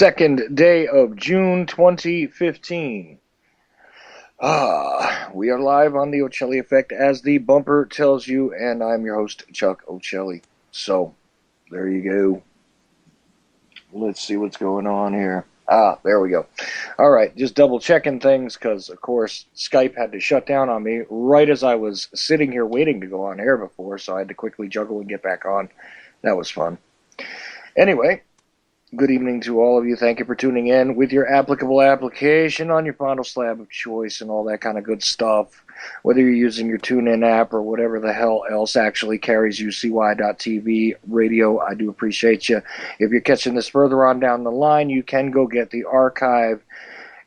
Second day of June 2015. We are live on the Ochelli Effect, as the bumper tells you, and I'm your host, Chuck Ochelli. So, there you go. Let's see what's going on here. There we go. Alright, just double checking things, because, of course, Skype had to shut down on me right as I was sitting here waiting to go on air before, so I had to quickly juggle and get back on. That was fun. Anyway, good evening to all of you. Thank you for tuning in with your applicable application on your fondle slab of choice and all that kind of good stuff. Whether you're using your TuneIn app or whatever the hell else actually carries UCY.TV radio, I do appreciate you. If you're catching this further on down the line, you can go get the archive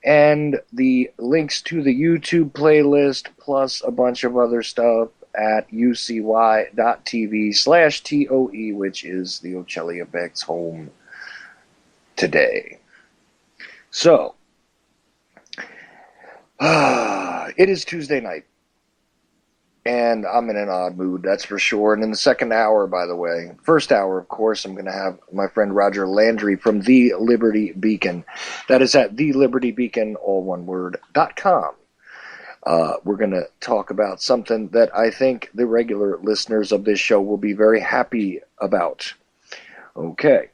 and the links to the YouTube playlist plus a bunch of other stuff at ucy.tv/TOE, which is the Ochelli Effect's home today. So, it is Tuesday night, and I'm in an odd mood, that's for sure. And in the second hour, by the way, first hour, of course, I'm going to have my friend Roger Landry from The Liberty Beacon. That is at thelibertybeacon, all one word, .com. We're going to talk about something that I think the regular listeners of this show will be very happy about. Okay.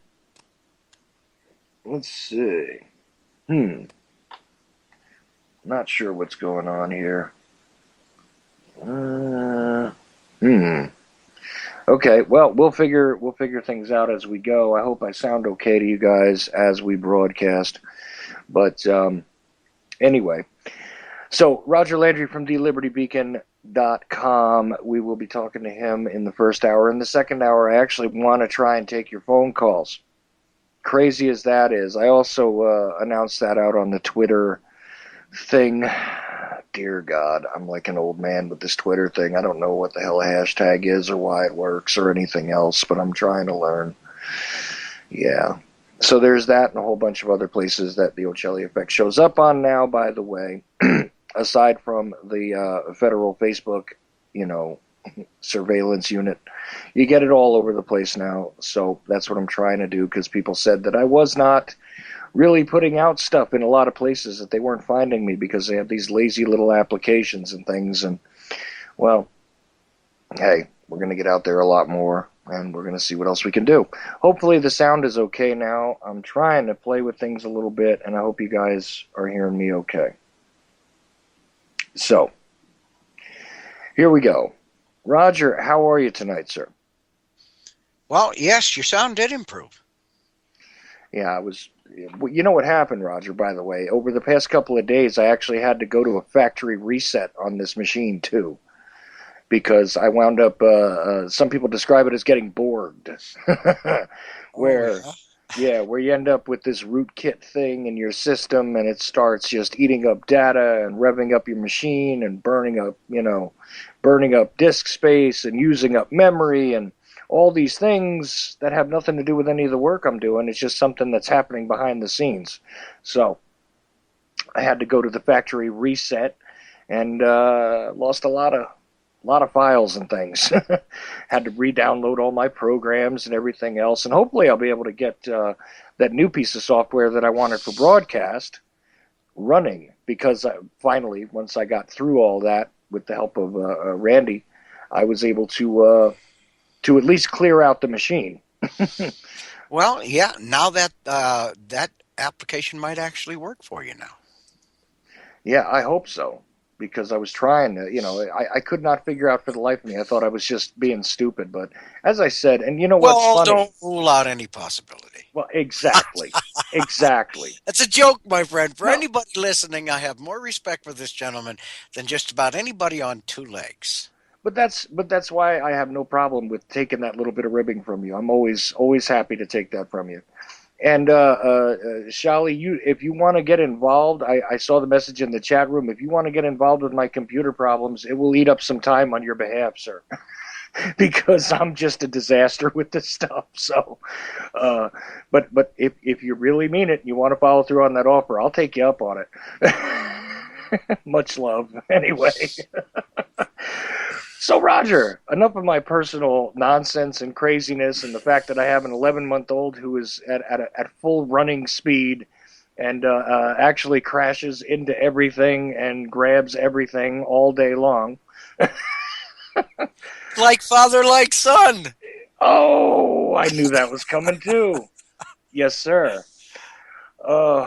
Let's see. Not sure what's going on here. Okay, well, we'll figure things out as we go. I hope I sound okay to you guys as we broadcast. But anyway, so Roger Landry from thelibertybeacon.com. We will be talking to him in the first hour. In the second hour, I actually want to try and take your phone calls. Crazy as that is, I also announced that out on the Twitter thing. Dear God, I'm like an old man with this Twitter thing. I don't know what the hell a hashtag is or why it works or anything else, but I'm trying to learn. Yeah. So there's that and a whole bunch of other places that the Ochelli Effect shows up on now, by the way. Aside from the federal Facebook, surveillance unit. You get it all over the place now, so that's what I'm trying to do, because people said that I was not really putting out stuff in a lot of places, that they weren't finding me because they have these lazy little applications and things, and, well, hey, we're going to get out there a lot more, and we're going to see what else we can do. Hopefully the sound is okay now. I'm trying to play with things a little bit, and I hope you guys are hearing me okay. So, here we go. Roger, how are you tonight, sir? Well, yes, your sound did improve. Yeah, you know what happened, Roger, by the way? Over the past couple of days, I actually had to go to a factory reset on this machine, too. because I wound up. Some people describe it as getting bored, Oh, where yeah. yeah, where you end up with this rootkit thing in your system, and it starts just eating up data and revving up your machine and burning up, burning up disk space and using up memory and all these things that have nothing to do with any of the work I'm doing. It's just something that's happening behind the scenes. So I had to go to the factory reset and lost a lot of files and things. Had to re-download all my programs and everything else, and hopefully I'll be able to get that new piece of software that I wanted for broadcast running. Because finally, once I got through all that with the help of Randy, I was able to at least clear out the machine. Well, yeah. Now that that application might actually work for you now. Yeah, I hope so. Because I was trying to, I could not figure out for the life of me. I thought I was just being stupid. But as I said, and you know what's Well, funny? don't rule out any possibility. Well, exactly. Exactly. That's a joke, my friend. For No, anybody listening, I have more respect for this gentleman than just about anybody on two legs. but that's why I have no problem with taking that little bit of ribbing from you. I'm always happy to take that from you. And Shali, if you want to get involved, I saw the message in the chat room. If you want to get involved with my computer problems, it will eat up some time on your behalf, sir, because I'm just a disaster with this stuff. So, uh, but if you really mean it and you want to follow through on that offer, I'll take you up on it. Much love, anyway. So, Roger, enough of my personal nonsense and craziness and the fact that I have an 11-month-old who is at full running speed and actually crashes into everything and grabs everything all day long. Like father, like son. Oh, I knew that was coming too. Yes, sir.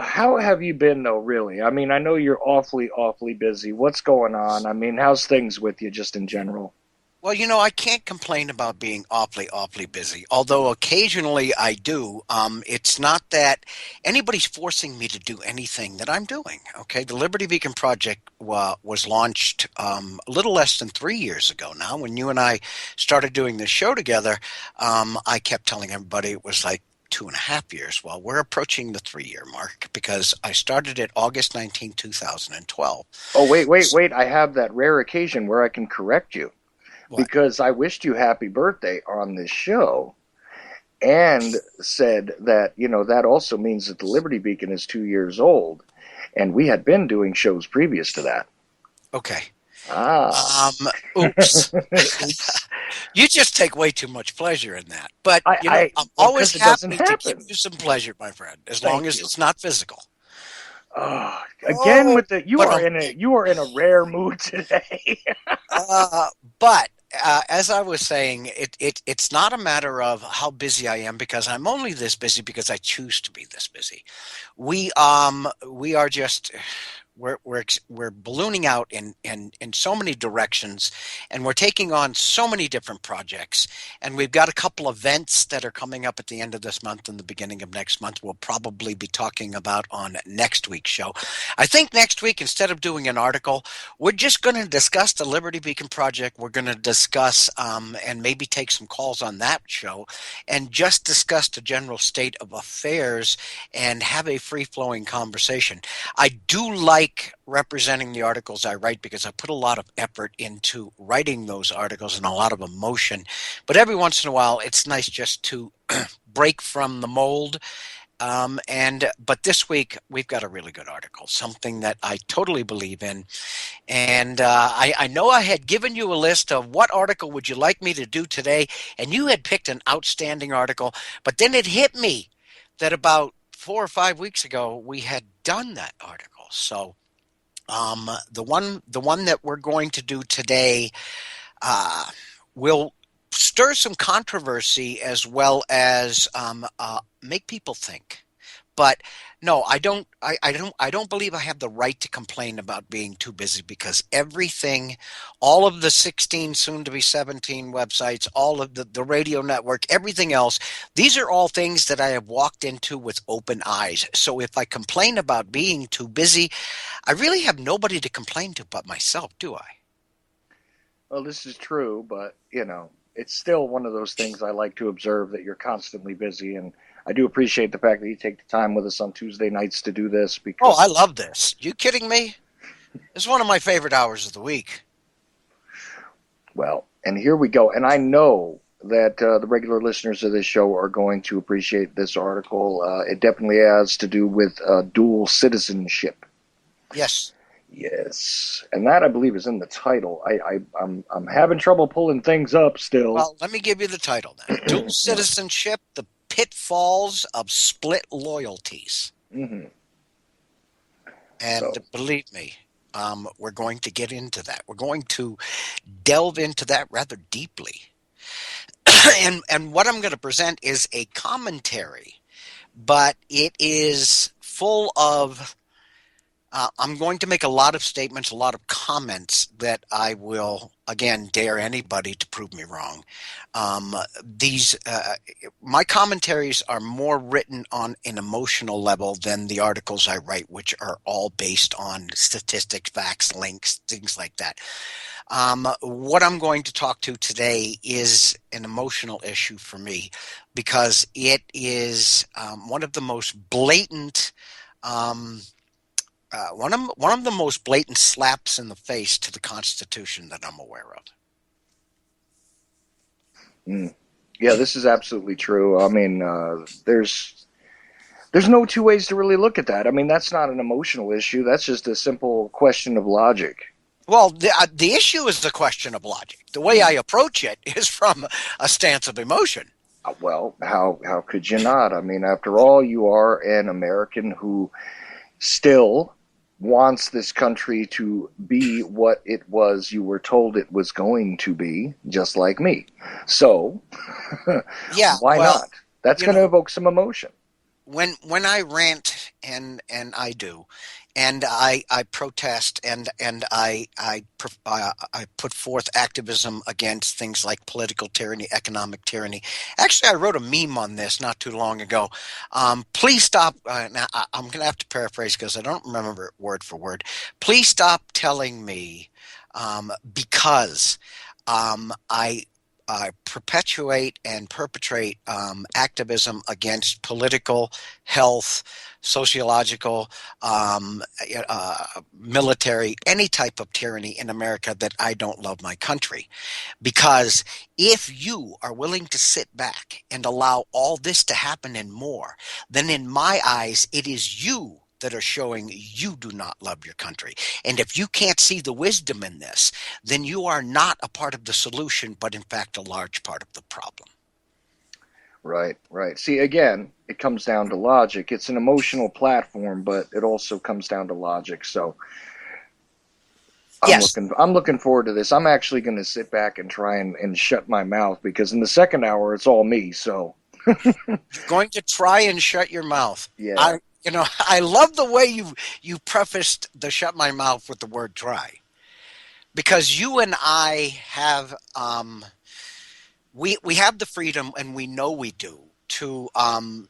How have you been, though, really? I mean, I know you're awfully, awfully busy. What's going on? I mean, how's things with you just in general? Well, I can't complain about being awfully, awfully busy, although occasionally I do. It's not that anybody's forcing me to do anything that I'm doing. Okay. The Liberty Beacon Project was launched a little less than 3 years ago now. When you and I started doing this show together, I kept telling everybody it was like 2.5 years. Well, we're approaching the 3 year mark because I started it August 19, 2012. Oh, wait, wait, wait. I have that rare occasion where I can correct you What? because I wished you happy birthday on this show and said that, that also means that the Liberty Beacon is 2 years old. And we had been doing shows previous to that. Okay. Ah. Um, oops. Oops. You just take way too much pleasure in that. But, I'm Well, always because it doesn't happy to give happen. you some pleasure, my friend, as long Thank as you. it's not physical. Again Oh, with the you but are in a rare mood today. uh, but as I was saying, it's not a matter of how busy I am because I'm only this busy because I choose to be this busy. We are just we're ballooning out in so many directions, and we're taking on so many different projects, and we've got a couple events that are coming up at the end of this month and the beginning of next month we'll probably be talking about on next week's show. I think next week, instead of doing an article, we're just going to discuss the Liberty Beacon Project. We're going to discuss and maybe take some calls on that show and just discuss the general state of affairs and have a free-flowing conversation. I do like representing the articles I write because I put a lot of effort into writing those articles and a lot of emotion. But every once in a while, it's nice just to break from the mold. But this week we've got a really good article, something that I totally believe in. And I know I had given you a list of what article would you like me to do today, and you had picked an outstanding article. But then it hit me that about 4 or 5 weeks ago we had done that article. So the one that we're going to do today uh, will stir some controversy as well as make people think. But no, I don't believe I have the right to complain about being too busy because everything, all of the 16, soon to be 17 websites, all of the radio network, everything else, these are all things that I have walked into with open eyes. So if I complain about being too busy, I really have nobody to complain to but myself, do I? Well, this is true, but it's still one of those things I like to observe that you're constantly busy, and I do appreciate the fact that you take the time with us on Tuesday nights to do this Oh, I because, love this. You kidding me? It's one of my favorite hours of the week. well, and here we go. And I know that the regular listeners of this show are going to appreciate this article. It definitely has to do with dual citizenship. Yes. Yes, and that I believe is in the title. I'm having trouble pulling things up still. Well, let me give you the title then. Dual Yeah. citizenship, the pitfalls of split loyalties. Hmm. And So. believe me, we're going to get into that. We're going to delve into that rather deeply. And what I'm going to present is a commentary, but it is full of I'm going to make a lot of statements, a lot of comments that I will, again, dare anybody to prove me wrong. These, my commentaries are more written on an emotional level than the articles I write, which are all based on statistics, facts, links, things like that. What I'm going to talk to today is an emotional issue for me because it is one of the most blatant. Um, one of the most blatant slaps in the face to the Constitution that I'm aware of. Mm. Yeah, this is absolutely true. I mean, there's no two ways to really look at that. I mean, that's not an emotional issue. That's just a simple question of logic. Well, the issue is the question of logic. The way I Mm. approach it is from a stance of emotion. Well, how could you not? I mean, after all, you are an American who still wants this country to be what it was you were told it was going to be, just like me. So, Yeah, why well, not? That's you going to know, evoke some emotion. when I rant and I do, and I protest and I put forth activism against things like political tyranny, economic tyranny. Actually, I wrote a meme on this not too long ago. Please stop. Now I'm going to have to paraphrase because I don't remember it word for word. Please stop telling me because I perpetuate and perpetrate activism against political, health, sociological, military, any type of tyranny in America that I don't love my country. Because if you are willing to sit back and allow all this to happen and more, then in my eyes, it is you that are showing you do not love your country. And if you can't see the wisdom in this, then you are not a part of the solution, but in fact, a large part of the problem. Right, right. See, again, it comes down to logic. It's an emotional platform, but it also comes down to logic. So Yes, I'm looking forward to this. I'm actually going to sit back and try and shut my mouth because in the second hour it's all me. So you're going to try and shut your mouth. yeah, I love the way you prefaced the shut my mouth with the word try because you and I have we have the freedom, and we know we do, to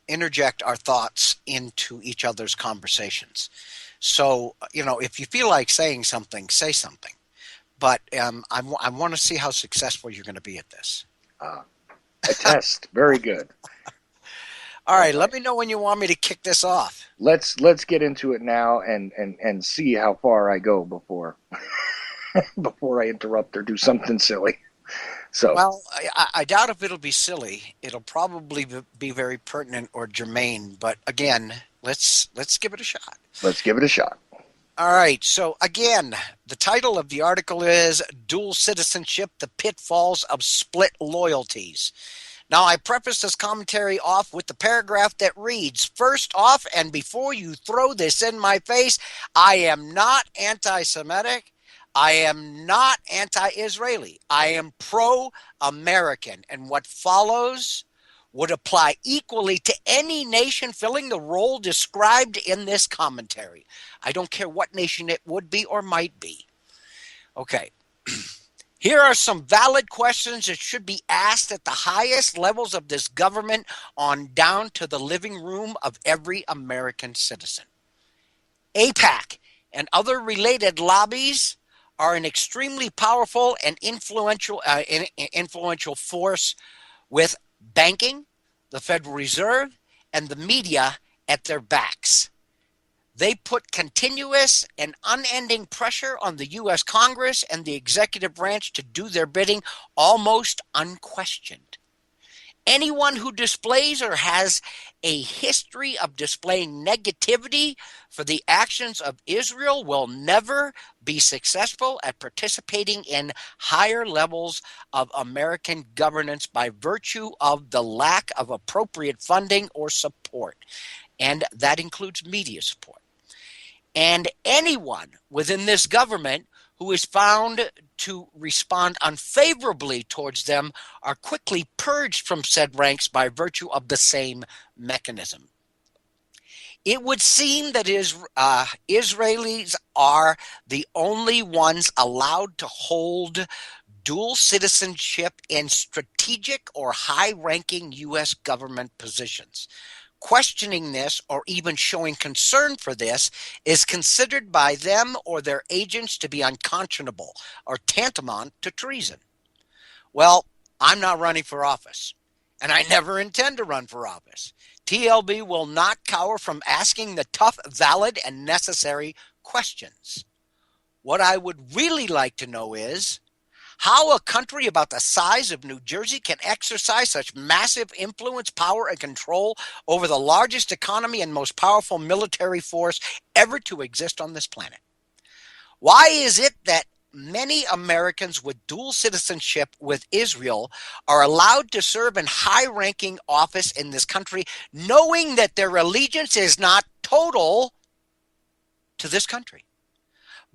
interject our thoughts into each other's conversations. So, if you feel like saying something, say something. But I want to see how successful you're going to be at this. uh, a test. Very good. All All right, let right. me know when you want me to kick this off. Let's get into it now and see how far I go before before I interrupt or do something silly. So Well, I doubt if it'll be silly. It'll probably be very pertinent or germane. But again, let's give it a shot. let's give it a shot. All right. So again, the title of the article is Dual Citizenship, the Pitfalls of Split Loyalties. Now, I preface this commentary off with the paragraph that reads, first off, and before you throw this in my face, I am not anti Semitic. I am not anti Israeli. I am pro American. And what follows would apply equally to any nation filling the role described in this commentary. I don't care what nation it would be or might be. Okay. Here are some valid questions that should be asked at the highest levels of this government on down to the living room of every American citizen. APAC and other related lobbies are an extremely powerful and influential force with banking, the Federal Reserve, and the media at their backs. They put continuous and unending pressure on the U.S. Congress and the executive branch to do their bidding almost unquestioned. Anyone who displays or has a history of displaying negativity for the actions of Israel will never be successful at participating in higher levels of American governance by virtue of the lack of appropriate funding or support. And that includes media support. And anyone within this government who is found to respond unfavorably towards them are quickly purged from said ranks by virtue of the same mechanism. It would seem that Israelis are the only ones allowed to hold dual citizenship in strategic or high ranking U.S. government positions. Questioning this or even showing concern for this is considered by them or their agents to be unconscionable or tantamount to treason. Well, I'm not running for office, and I never intend to run for office. TLB will not cower from asking the tough, valid, and necessary questions. What I would really like to know is how a country about the size of New Jersey can exercise such massive influence, power, and control over the largest economy and most powerful military force ever to exist on this planet. Why is it that many Americans with dual citizenship with Israel are allowed to serve in high ranking office in this country, knowing that their allegiance is not total to this country,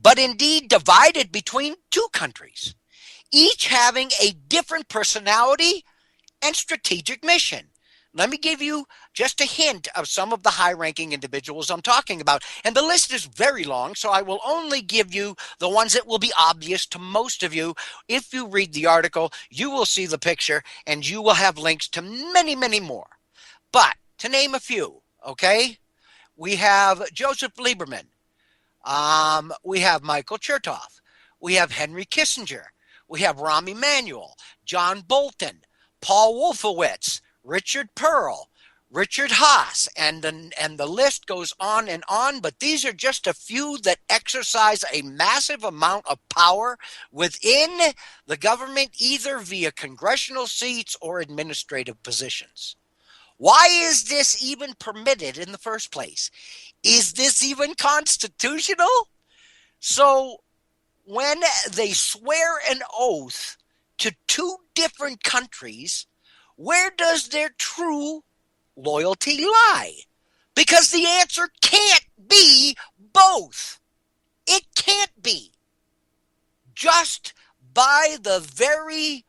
but indeed divided between two countries, each having a different personality and strategic mission? Let me give you just a hint of some of the high ranking individuals I'm talking about. And the list is very long, so I will only give you the ones that will be obvious to most of you. If you read the article, you will see the picture and you will have links to many, many more. But to name a few, okay, we have Joseph Lieberman, we have Michael Chertoff. We have Henry Kissinger. We have Rahm Emanuel, John Bolton, Paul Wolfowitz, Richard Pearl, Richard Haas, and the list goes on. But these are just a few that exercise a massive amount of power within the government, either via congressional seats or administrative positions. Why is this even permitted in the first place? Is this even constitutional? So, when they swear an oath to two different countries, where does their true loyalty lie? Because the answer can't be both. It can't be. Just by the very,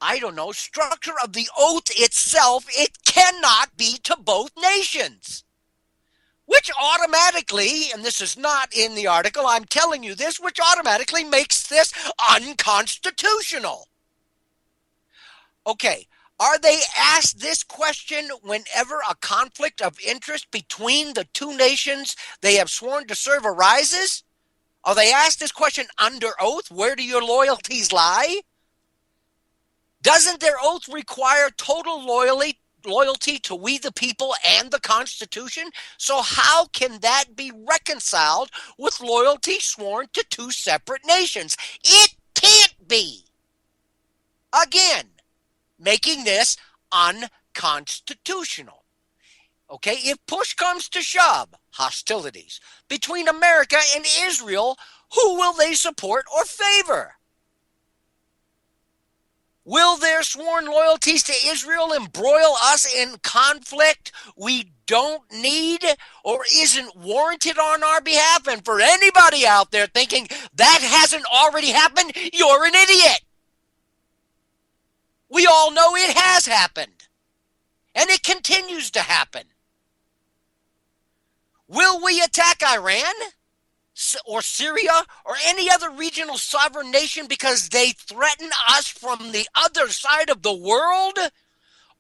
I don't know, structure of the oath itself, it cannot be to both nations. Which automatically, and this is not in the article, I'm telling you this, which automatically makes this unconstitutional. Okay, are they asked this question whenever a conflict of interest between the two nations they have sworn to serve arises? Are they asked this question under oath? Where do your loyalties lie? Doesn't their oath require total loyalty to we the people and the Constitution? So how can that be reconciled with loyalty sworn to two separate nations? It can't be. Again, making this unconstitutional. Okay, if push comes to shove, hostilities between America and Israel, who will they support or favor? Will their sworn loyalties to Israel embroil us in conflict we don't need or isn't warranted on our behalf? And for anybody out there thinking that hasn't already happened, you're an idiot. We all know it has happened. And it continues to happen. Will we attack Iran or Syria or any other regional sovereign nation because they threaten us from the other side of the world?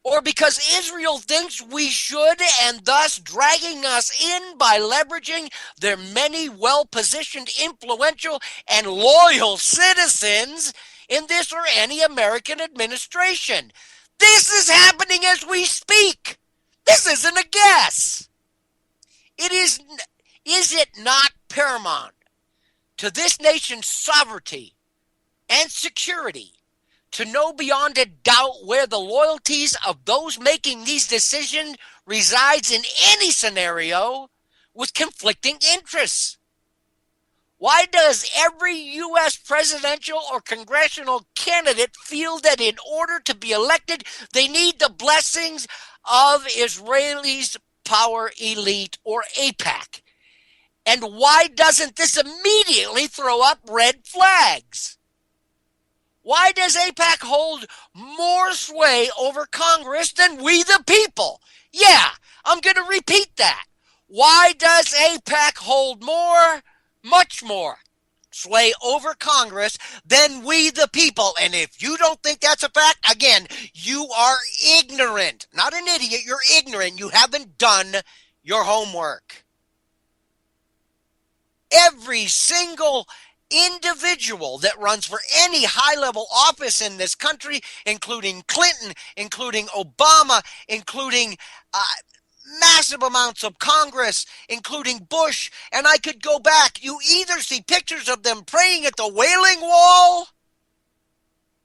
or because Israel thinks we should and thus dragging us in by leveraging their many well-positioned, influential, and loyal citizens in this or any American administration. This is happening as we speak. This isn't a guess. It is it not paramount to this nation's sovereignty and security to know beyond a doubt where the loyalties of those making these decisions resides in any scenario with conflicting interests? Why does every U.S. presidential or congressional candidate feel that in order to be elected, they need the blessings of Israelis' power elite or AIPAC? And why doesn't this immediately throw up red flags? Why does AIPAC hold more sway over Congress than we the people? Yeah, I'm going to repeat that. Why does AIPAC hold more, much more, sway over Congress than we the people? And if you don't think that's a fact, again, you are ignorant. Not an idiot, you're ignorant. You haven't done your homework. Every single individual that runs for any high-level office in this country, including Clinton, including Obama, including massive amounts of Congress, including Bush, and I could go back. You either see pictures of them praying at the Wailing Wall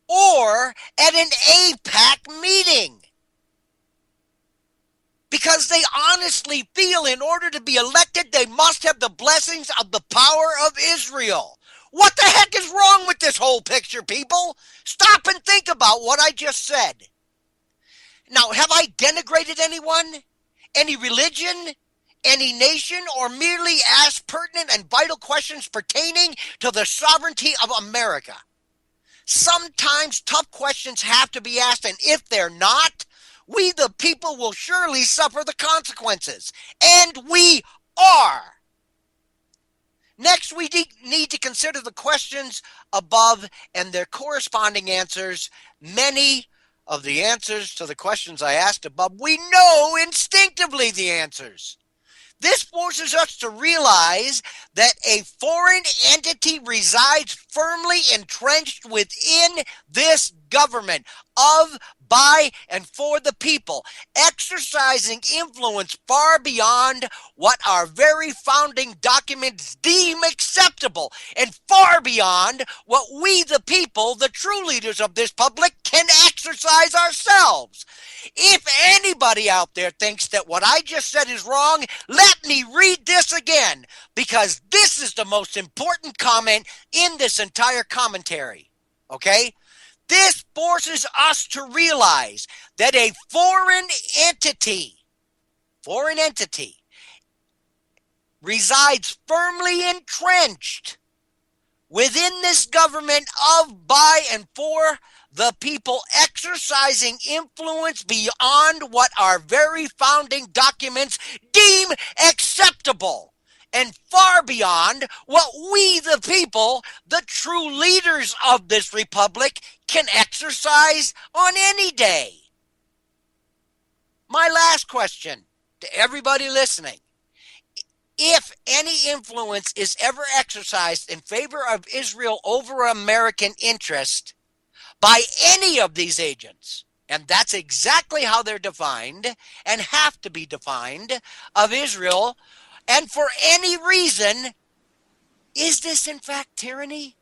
or at an AIPAC meeting. Because they honestly feel in order to be elected, they must have the blessings of the power of Israel. What the heck is wrong with this whole picture, people? Stop and think about what I just said. Now, have I denigrated anyone, any religion, any nation, or merely asked pertinent and vital questions pertaining to the sovereignty of America? Sometimes tough questions have to be asked, and if they're not, we the people will surely suffer the consequences. And we are. Next, we need to consider the questions above and their corresponding answers. Many of the answers to the questions I asked above, we know instinctively the answers. This forces us to realize that a foreign entity resides firmly entrenched within this government of, by, and for the people, exercising influence far beyond what our very founding documents deem acceptable, and far beyond what we, the people, the true leaders of this public, can exercise ourselves. If anybody out there thinks that what I just said is wrong, let me read this again, because this is the most important comment in this entire commentary. Okay? This forces us to realize that a foreign entity resides firmly entrenched within this government of, by, and for the people, exercising influence beyond what our very founding documents deem acceptable, and far beyond what we, the people, the true leaders of this republic, can exercise on any day. My last question to everybody listening: if any influence is ever exercised in favor of Israel over American interest by any of these agents, and that's exactly how they're defined and have to be defined, of Israel, and for any reason, is this in fact tyranny?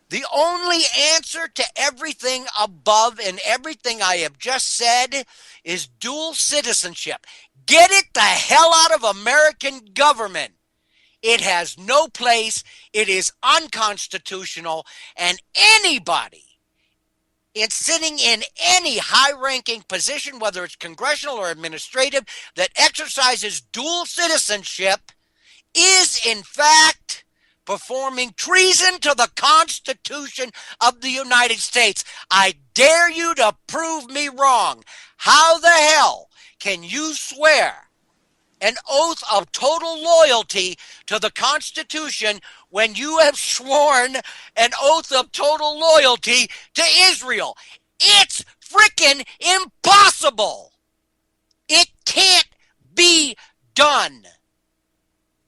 The only answer to everything above and everything I have just said is dual citizenship. Get it the hell out of American government. It has no place. It is unconstitutional. And anybody sitting in any high-ranking position, whether it's congressional or administrative, that exercises dual citizenship is, in fact, performing treason to the Constitution of the United States. I dare you to prove me wrong. How the hell can you swear an oath of total loyalty to the Constitution when you have sworn an oath of total loyalty to Israel? It's freaking impossible. It can't be done.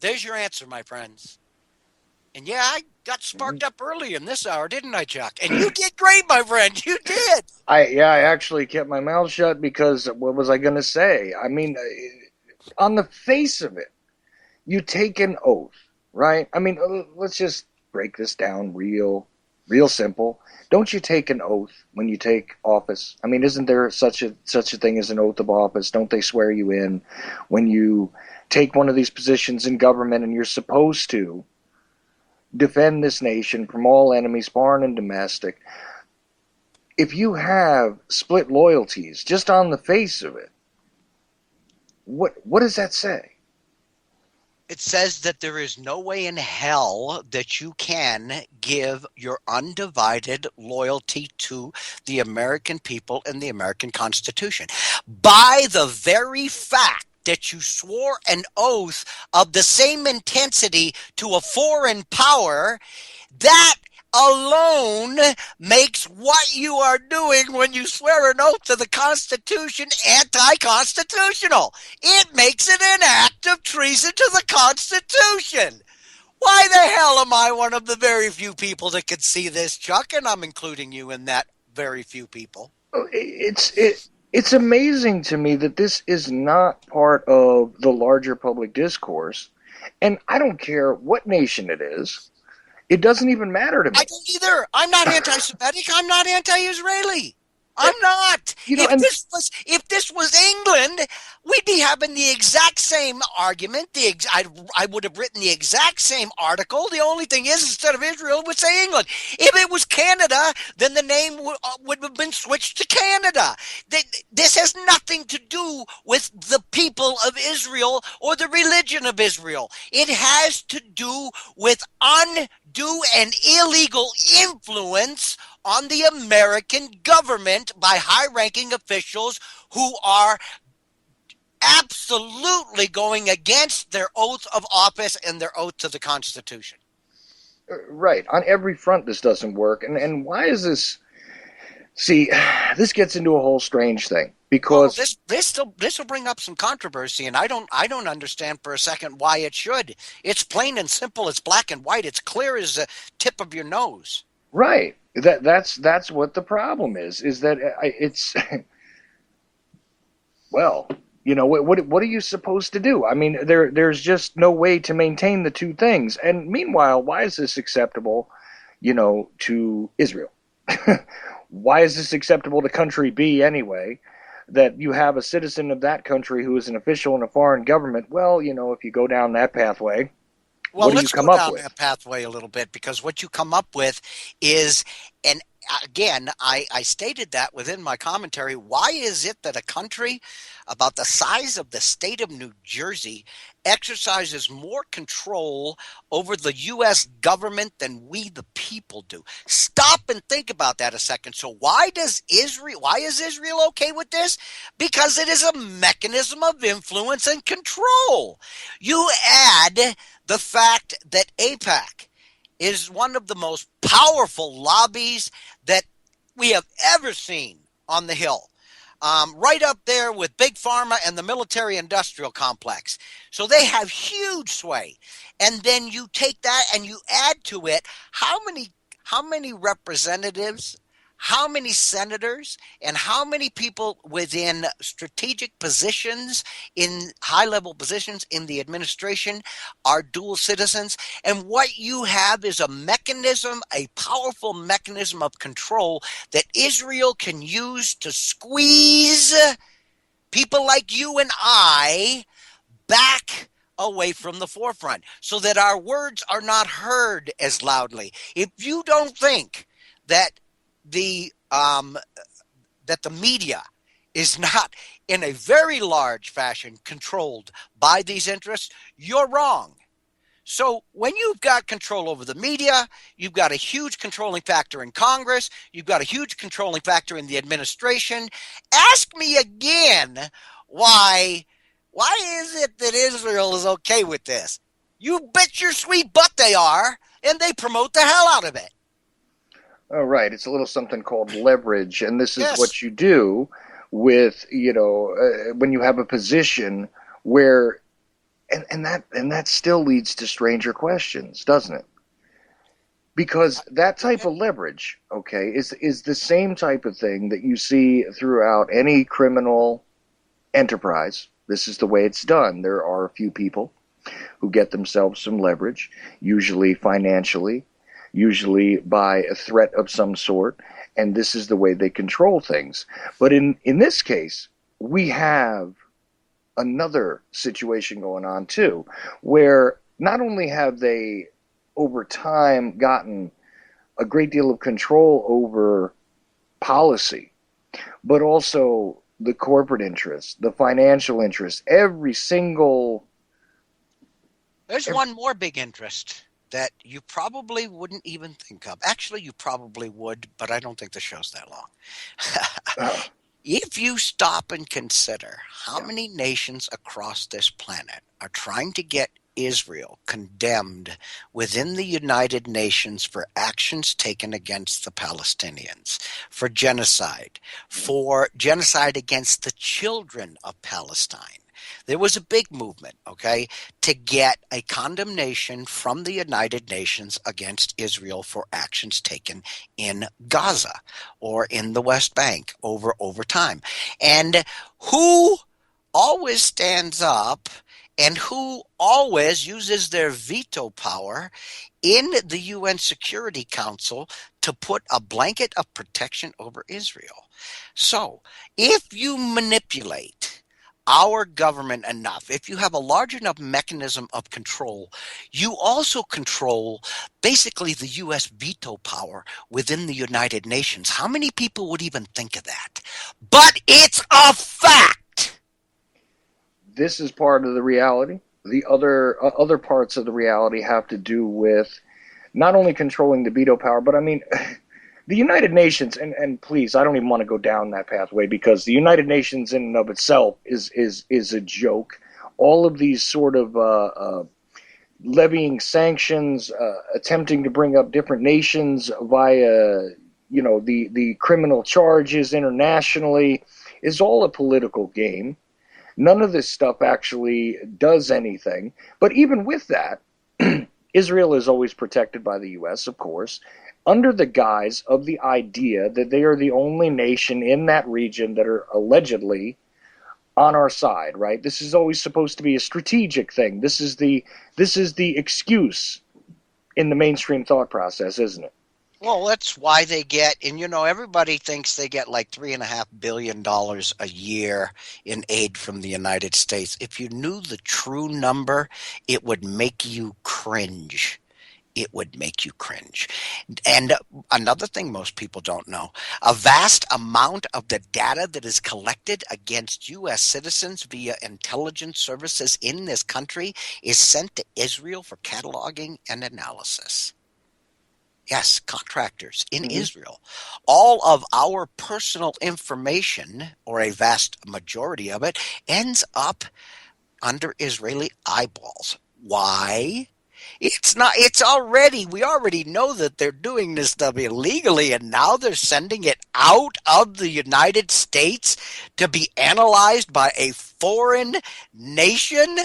There's your answer, my friends. And yeah, I got sparked up early in this hour, didn't I, Chuck? And you did great, my friend. You did. I actually kept my mouth shut because what was I going to say? I mean, on the face of it, you take an oath, right? I mean, let's just break this down real simple. Don't you take an oath when you take office? I mean, isn't there such a thing as an oath of office? Don't they swear you in when you take one of these positions in government, and you're supposed to defend this nation from all enemies, foreign and domestic? If you have split loyalties just on the face of it, what does that say? It says that there is no way in hell that you can give your undivided loyalty to the American people and the American Constitution. By the very fact that you swore an oath of the same intensity to a foreign power, that alone makes what you are doing when you swear an oath to the Constitution anti-constitutional. It makes it an act of treason to the Constitution. Why the hell am I one of the very few people that can see this, Chuck? And I'm including you in that very few people. It's amazing to me that this is not part of the larger public discourse, and I don't care what nation it is. It doesn't even matter to I me. don't either. I'm not anti-Semitic. I'm not anti-Israeli. I'm not. You know, If and this was England, we'd be having the exact same argument. I would have written the exact same article. The only thing is, instead of Israel, it would say England. If it was Canada, then the name would have been switched to Canada. This has nothing to do with the people of Israel or the religion of Israel. It has to do with undue and illegal influence on the American government by high-ranking officials who are absolutely going against their oath of office and their oath to the Constitution. right, on every front this doesn't work. And why is this? See, this gets into a whole strange thing Well, because this will bring up some controversy, and I don't understand for a second why it should. It's plain and simple. It's black and white. It's clear as the tip of your nose. right, that's what the problem is that it's well, what are you supposed to do? I mean, there's just no way to maintain the two things. And meanwhile, why is this acceptable, to Israel? Why is this acceptable to country B anyway? That you have a citizen of that country who is an official in a foreign government. Well, if you go down that pathway, Well, what do you let's go come up down with? that pathway a little bit because what you come up with is, and again, I stated that within my commentary. Why is it that a country about the size of the state of New Jersey exercises more control over the U.S. government than we, the people, do? Stop and think about that a second. So why is Israel okay with this? Because it is a mechanism of influence and control. You add the fact that APAC is one of the most powerful lobbies that we have ever seen on the Hill. Right up there with Big Pharma and the military industrial complex. So they have huge sway. And then you take that and you add to it how many representatives, how many senators, and how many people within strategic positions, in high level positions in the administration, are dual citizens. And what you have is a mechanism, a powerful mechanism of control that Israel can use to squeeze people like you and I back away from the forefront so that our words are not heard as loudly. If you don't think that the media is not in a very large fashion controlled by these interests, you're wrong. So when you've got control over the media, you've got a huge controlling factor in Congress, you've got a huge controlling factor in the administration. Ask me again why is it that Israel is okay with this? You bet your sweet butt they are, and they promote the hell out of it. Oh, right. It's a little something called leverage, and this is Yes. what you do with, when you have a position where, and that still leads to stranger questions, doesn't it? Because that Go type ahead. of leverage, okay, is the same type of thing that you see throughout any criminal enterprise. This is the way it's done. There are a few people who get themselves some leverage, usually financially, usually by a threat of some sort, and this is the way they control things. But in this case, we have another situation going on too, where not only have they over time gotten a great deal of control over policy, but also the corporate interests, the financial interests, There's every one more big interest that you probably wouldn't even think of. Actually, you probably would, but I don't think the show's that long. If you stop and consider how yeah. many nations across this planet are trying to get Israel condemned within the United Nations for actions taken against the Palestinians, for genocide against the children of Palestine. There was a big movement, okay, to get a condemnation from the United Nations against Israel for actions taken in Gaza or in the West Bank over time. And who always stands up and who always uses their veto power in the UN Security Council to put a blanket of protection over Israel. So, if you manipulate our government enough, if you have a large enough mechanism of control, you also control basically the US veto power within the United Nations. How many people would even think of that? But it's a fact. This is part of the reality. The other parts of the reality have to do with not only controlling the veto power, but I mean, the United Nations, and please, I don't even want to go down that pathway because the United Nations in and of itself is a joke. All of these sort of levying sanctions, attempting to bring up different nations via the criminal charges internationally, is all a political game. None of this stuff actually does anything. But even with that, Israel is always protected by the U.S., of course, under the guise of the idea that they are the only nation in that region that are allegedly on our side, right? This is always supposed to be a strategic thing. This is the excuse in the mainstream thought process, isn't it? Well, that's why they get, and everybody thinks they get like $3.5 billion a year in aid from the United States. If you knew the true number, it would make you cringe. It would make you cringe. And another thing most people don't know, a vast amount of the data that is collected against U.S. citizens via intelligence services in this country is sent to Israel for cataloging and analysis. Yes, contractors in Mm-hmm. Israel. All of our personal information, or a vast majority of it, ends up under Israeli eyeballs. Why? We already know that they're doing this stuff illegally, and now they're sending it out of the United States to be analyzed by a foreign nation.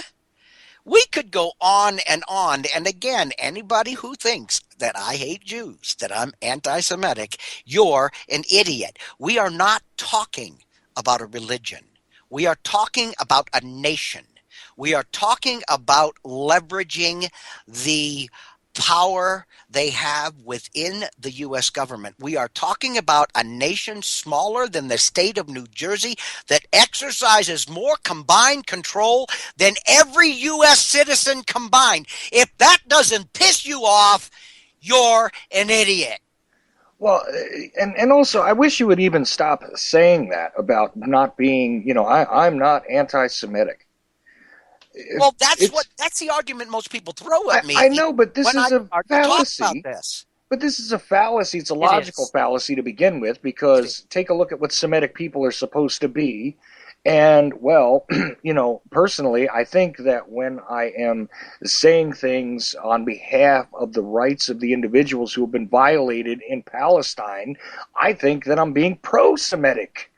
We could go on and on. And again, anybody who thinks that I hate Jews, that I'm anti Semitic, you're an idiot. We are not talking about a religion. We are talking about a nation. We are talking about leveraging the power they have within the U.S. government. We are talking about a nation smaller than the state of New Jersey that exercises more combined control than every U.S. citizen combined. If that doesn't piss you off, you're an idiot. Well, and also, I wish you would even stop saying that about not being. I'm not anti-Semitic. Well, It's that's the argument most people throw I, at I me know, but this when I is a start to talk about fallacy. this. But this is a fallacy. It's a It logical is. fallacy to begin with It is. because take a look at what Semitic people are supposed to be, And well, personally, I think that when I am saying things on behalf of the rights of the individuals who have been violated in Palestine, I think that I'm being pro Semitic,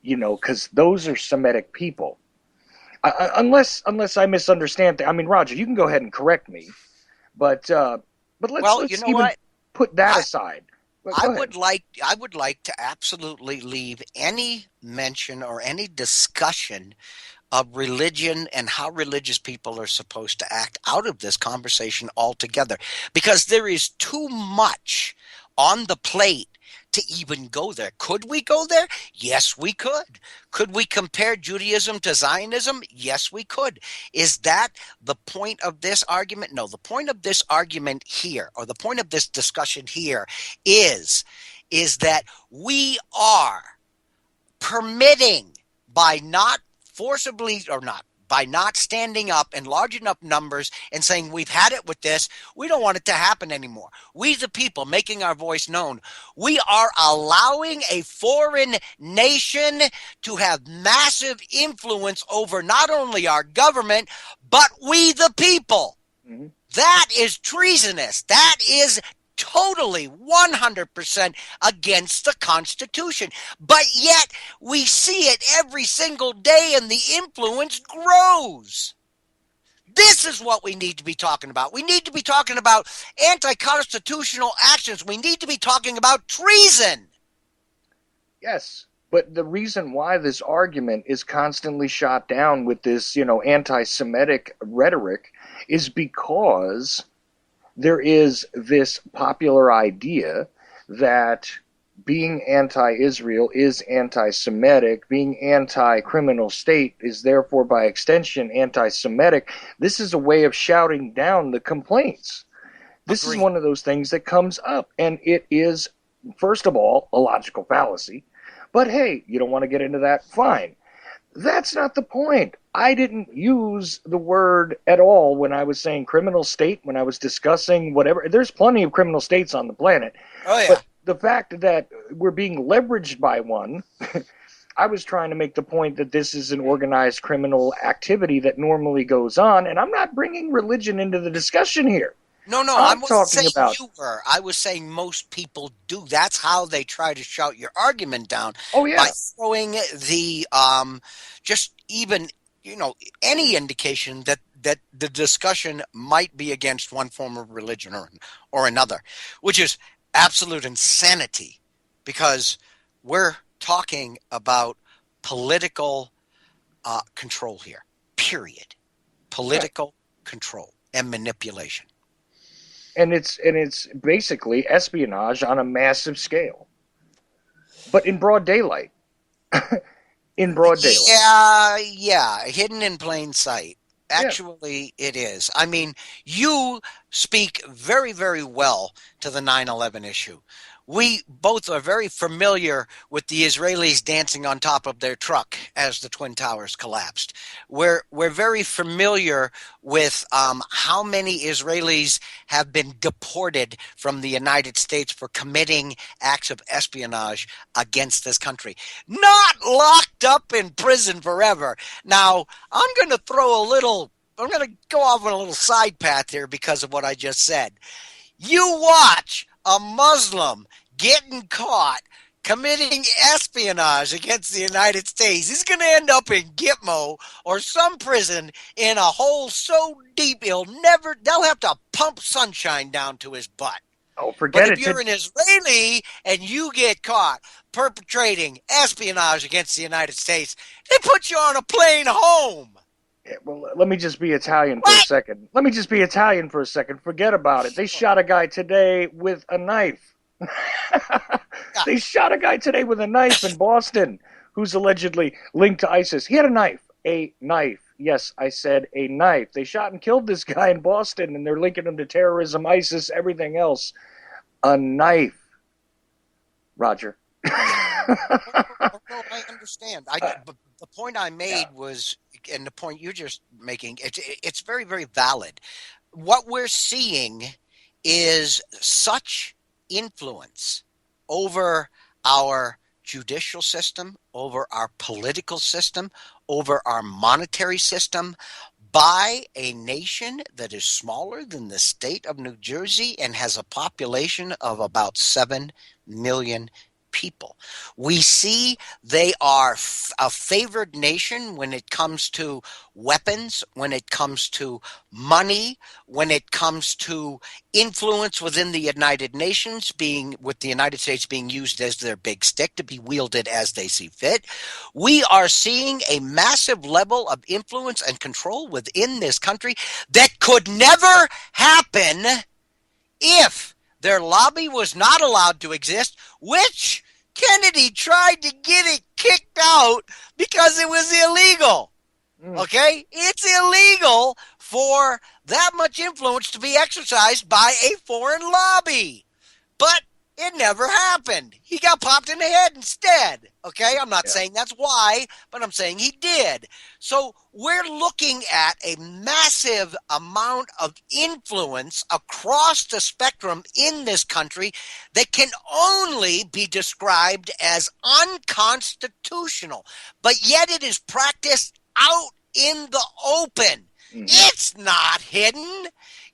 because those are Semitic people. Unless I misunderstand. I mean, Roger, you can go ahead and correct me, but let's Well, you let's know even what? put that I, aside. But I go ahead. would like to absolutely leave any mention or any discussion of religion and how religious people are supposed to act out of this conversation altogether because there is too much on the plate to even go there. Could we go there? Yes, we could. Could we compare Judaism to Zionism? Yes, we could. Is that the point of this argument? No, the point of this argument here, or the point of this discussion here, is is that we are permitting by not forcibly or not by not standing up in large enough numbers and saying we've had it with this, we don't want it to happen anymore. We the people making our voice known, we are allowing a foreign nation to have massive influence over not only our government but we the people. Mhm. That is treasonous. That is totally 100% against the Constitution. But yet we see it every single day and the influence grows. This is what we need to be talking about. We need to be talking about anti constitutional actions. We need to be talking about treason. Yes, but the reason why this argument is constantly shot down with this, anti-Semitic rhetoric is because there is this popular idea that being anti-Israel is anti-Semitic, being anti-criminal state is therefore by extension anti-Semitic. This is a way of shouting down the complaints. This is Agreed. one of those things that comes up, and it is, first of all, a logical fallacy. But hey, you don't want to get into that? Fine. That's not the point. I didn't use the word at all when I was saying criminal state, when I was discussing whatever. There's plenty of criminal states on the planet. Oh, yeah. But the fact that we're being leveraged by one, I was trying to make the point that this is an organized criminal activity that normally goes on. And I'm not bringing religion into the discussion here. No, no, I I'm wasn't talking saying about, you were. I was saying most people do. That's how they try to shout your argument down oh, by yeah, throwing the just even any indication that the discussion might be against one form of religion or another, which is absolute insanity because we're talking about political control here. Period. right. Political control and manipulation. And it's basically espionage on a massive scale, but in broad daylight. In broad daylight. Yeah, yeah, hidden in plain sight. Yeah. Actually, it is. I mean, you speak very, very well to the 9/11 issue. We both are very familiar with the Israelis dancing on top of their truck as the Twin Towers collapsed. We're very familiar with how many Israelis have been deported from the United States for committing acts of espionage against this country, not locked up in prison forever. Now, I'm going to go off on a little side path here because of what I just said. You watch a Muslim getting caught committing espionage against the United States. He's going to end up in Gitmo or some prison in a hole so deep they'll have to pump sunshine down to his butt. Oh, But forget if it. you're an Israeli and you get caught perpetrating espionage against the United States, they put you on a plane home. Well, let me just be Italian for a What? second. Let me just be Italian for a second. Forget about it. They shot a guy today with a knife. They shot a guy today with a knife in Boston who's allegedly linked to ISIS. He had a knife. A knife. Yes, I said a knife. They shot and killed this guy in Boston, and they're linking him to terrorism, ISIS, everything else. A knife, Roger. Yeah. No, no, I understand. But the point I Yeah. made was, and the point you're just making, it's very, very valid. What we're seeing is such influence over our judicial system, over our political system, over our monetary system by a nation that is smaller than the state of New Jersey and has a population of about 7 million people. We see they are a favored nation when it comes to weapons, when it comes to money, when it comes to influence within the United Nations, being with the United States being used as their big stick to be wielded as they see fit. We are seeing a massive level of influence and control within this country that could never happen if their lobby was not allowed to exist, which Kennedy tried to get it kicked out because it was illegal. Mm, Okay? It's illegal for that much influence to be exercised by a foreign lobby. But it never happened. He got popped in the head instead. Okay, I'm not yeah. saying that's why, but I'm saying he did. So we're looking at a massive amount of influence across the spectrum in this country that can only be described as unconstitutional, but yet it is practiced out in the open. Hmm. It's not hidden.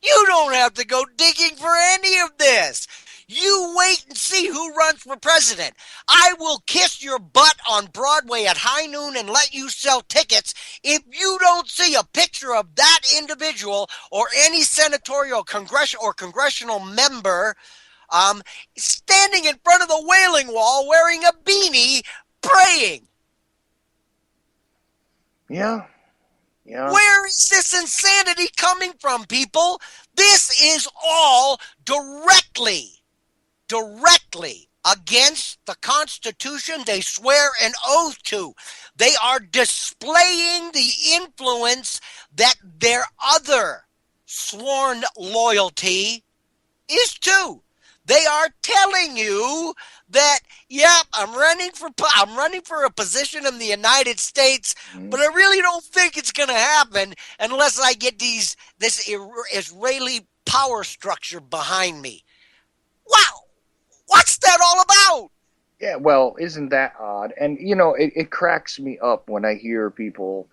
You don't have to go digging for any of this. You wait and see who runs for president. I will kiss your butt on Broadway at high noon and let you sell tickets if you don't see a picture of that individual or any senatorial congressional member standing in front of the Wailing Wall wearing a beanie praying. Yeah. Yeah. Where is this insanity coming from, people? This is all directly against the Constitution they swear an oath to. They are displaying the influence that their other sworn loyalty is to. They are telling you that, yep, I'm running for a position in the United States, Mm. but I really don't think it's going to happen unless I get this Israeli power structure behind me. Wow, what's that all about? Yeah, well, isn't that odd? And it cracks me up when I hear people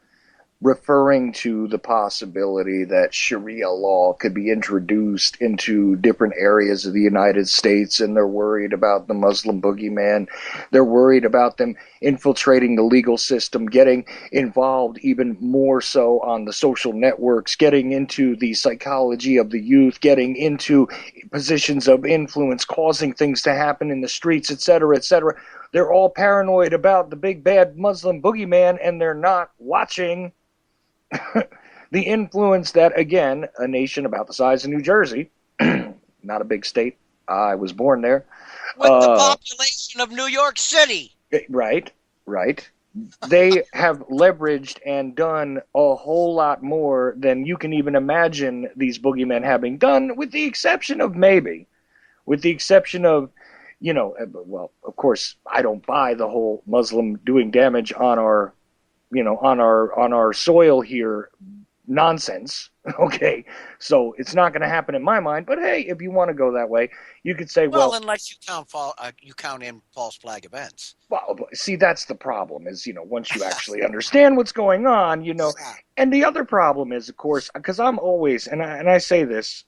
referring to the possibility that Sharia law could be introduced into different areas of the United States, and they're worried about the Muslim boogeyman. They're worried about them infiltrating the legal system, getting involved even more so on the social networks, getting into the psychology of the youth, getting into positions of influence, causing things to happen in the streets, etc., etc. They're all paranoid about the big bad Muslim boogeyman, and they're not watching the influence that, again, a nation about the size of New Jersey, not a big state, I was born there, With the uh, population of New York City. right, right, they have leveraged and done a whole lot more than you can even imagine these boogeymen having done, with the exception of maybe, with the exception of, well, of course, I don't buy the whole Muslim doing damage on our, on our soil here nonsense. Okay, so it's not going to happen in my mind. But hey, if you want to go that way, you could say, Well, well, unless you count in false flag events. see, that's the problem. Is once you actually understand what's going on, Yeah. and the other problem is, of course, because I'm always, and I say this.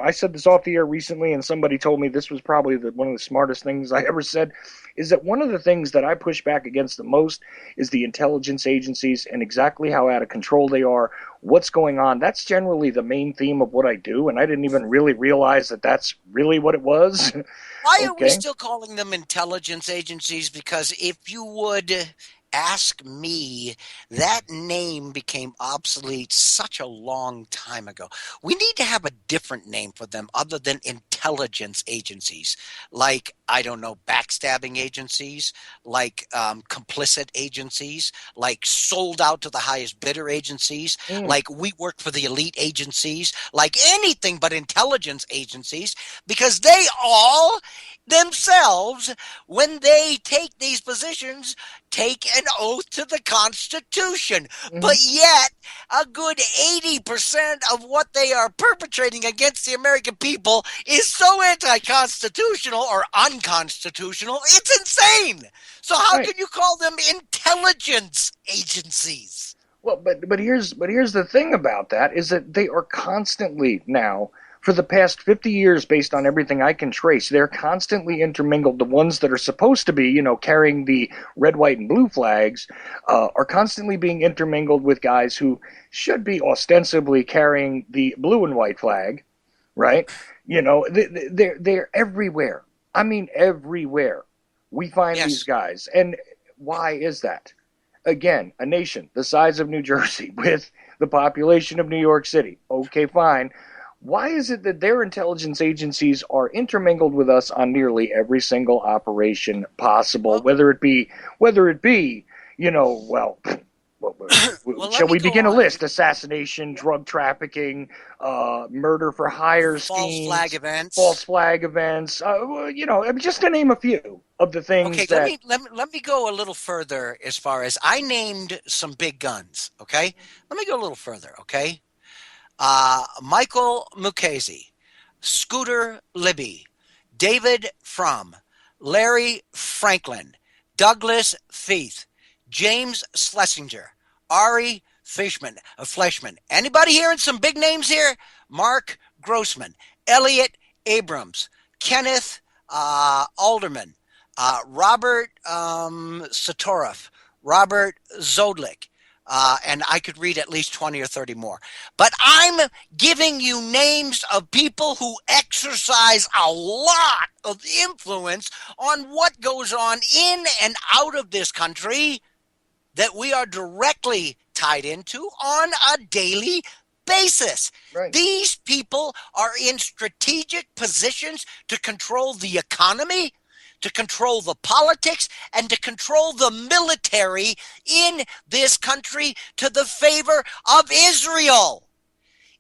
I said this off the air recently, and somebody told me this was probably one of the smartest things I ever said. Is that one of the things that I push back against the most is the intelligence agencies and exactly how out of control they are, what's going on. That's generally the main theme of what I do, and I didn't even really realize that that's really what it was. Why are we Okay. still calling them intelligence agencies? Because if you would ask me, that name became obsolete such a long time ago. We need to have a different name for them other than intelligence agencies. Like, I don't know, backstabbing agencies, like complicit agencies, like sold out to the highest bidder agencies, Mm. like we work for the elite agencies, like anything but intelligence agencies, because they all themselves, when they take these positions, take an oath to the Constitution. Hmm. But yet, a good 80% of what they are perpetrating against the American people is so anti constitutional or unconstitutional, it's insane. So, how Right. can you call them intelligence agencies? Well, but here's the thing about that is that they are constantly now for the past 50 years, based on everything I can trace, they're constantly intermingled. The ones that are supposed to be, carrying the red, white, and blue flags, are constantly being intermingled with guys who should be ostensibly carrying the blue and white flag, right? They're everywhere. I mean, everywhere we find these Yes. guys, and why is that? Again, a nation the size of New Jersey with the population of New York City. Okay, fine. Why is it that their intelligence agencies are intermingled with us on nearly every single operation possible, Well, whether it be, well, well, let shall me we go begin a on. list? Assassination, drug trafficking, murder for hire False flag schemes, false events. flag events, just to name a few of the Okay, things that. let me go a little further as far as I named some big guns. Okay, let me go a little further. Okay, Michael Mukasey, Scooter Libby, David Frum, Larry Franklin, Douglas Feith, James Schlesinger, Ari Fleshman. Anybody hearing some big names here? Mark Grossman, Elliot Abrams, Kenneth Alderman, Robert Satoroff, Robert Zodlik, and I could read at least 20 or 30 more. But I'm giving you names of people who exercise a lot of influence on what goes on in and out of this country that we are directly tied into on a daily basis. Right. These people are in strategic positions to control the economy, to control the politics, and to control the military in this country to the favor of Israel.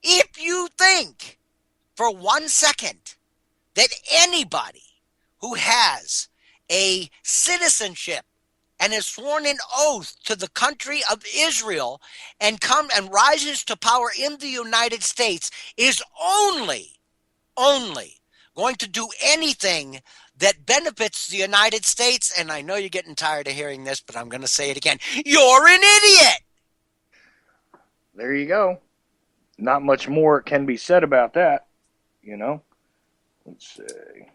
If you think for 1 second that anybody who has a citizenship and is sworn an oath to the country of Israel and come and rises to power in the United States is only going to do anything that benefits the United States, and I know you're getting tired of hearing this, but I'm going to say it again. You're an idiot. There you go. Not much more can be said about that, you know. Let's see.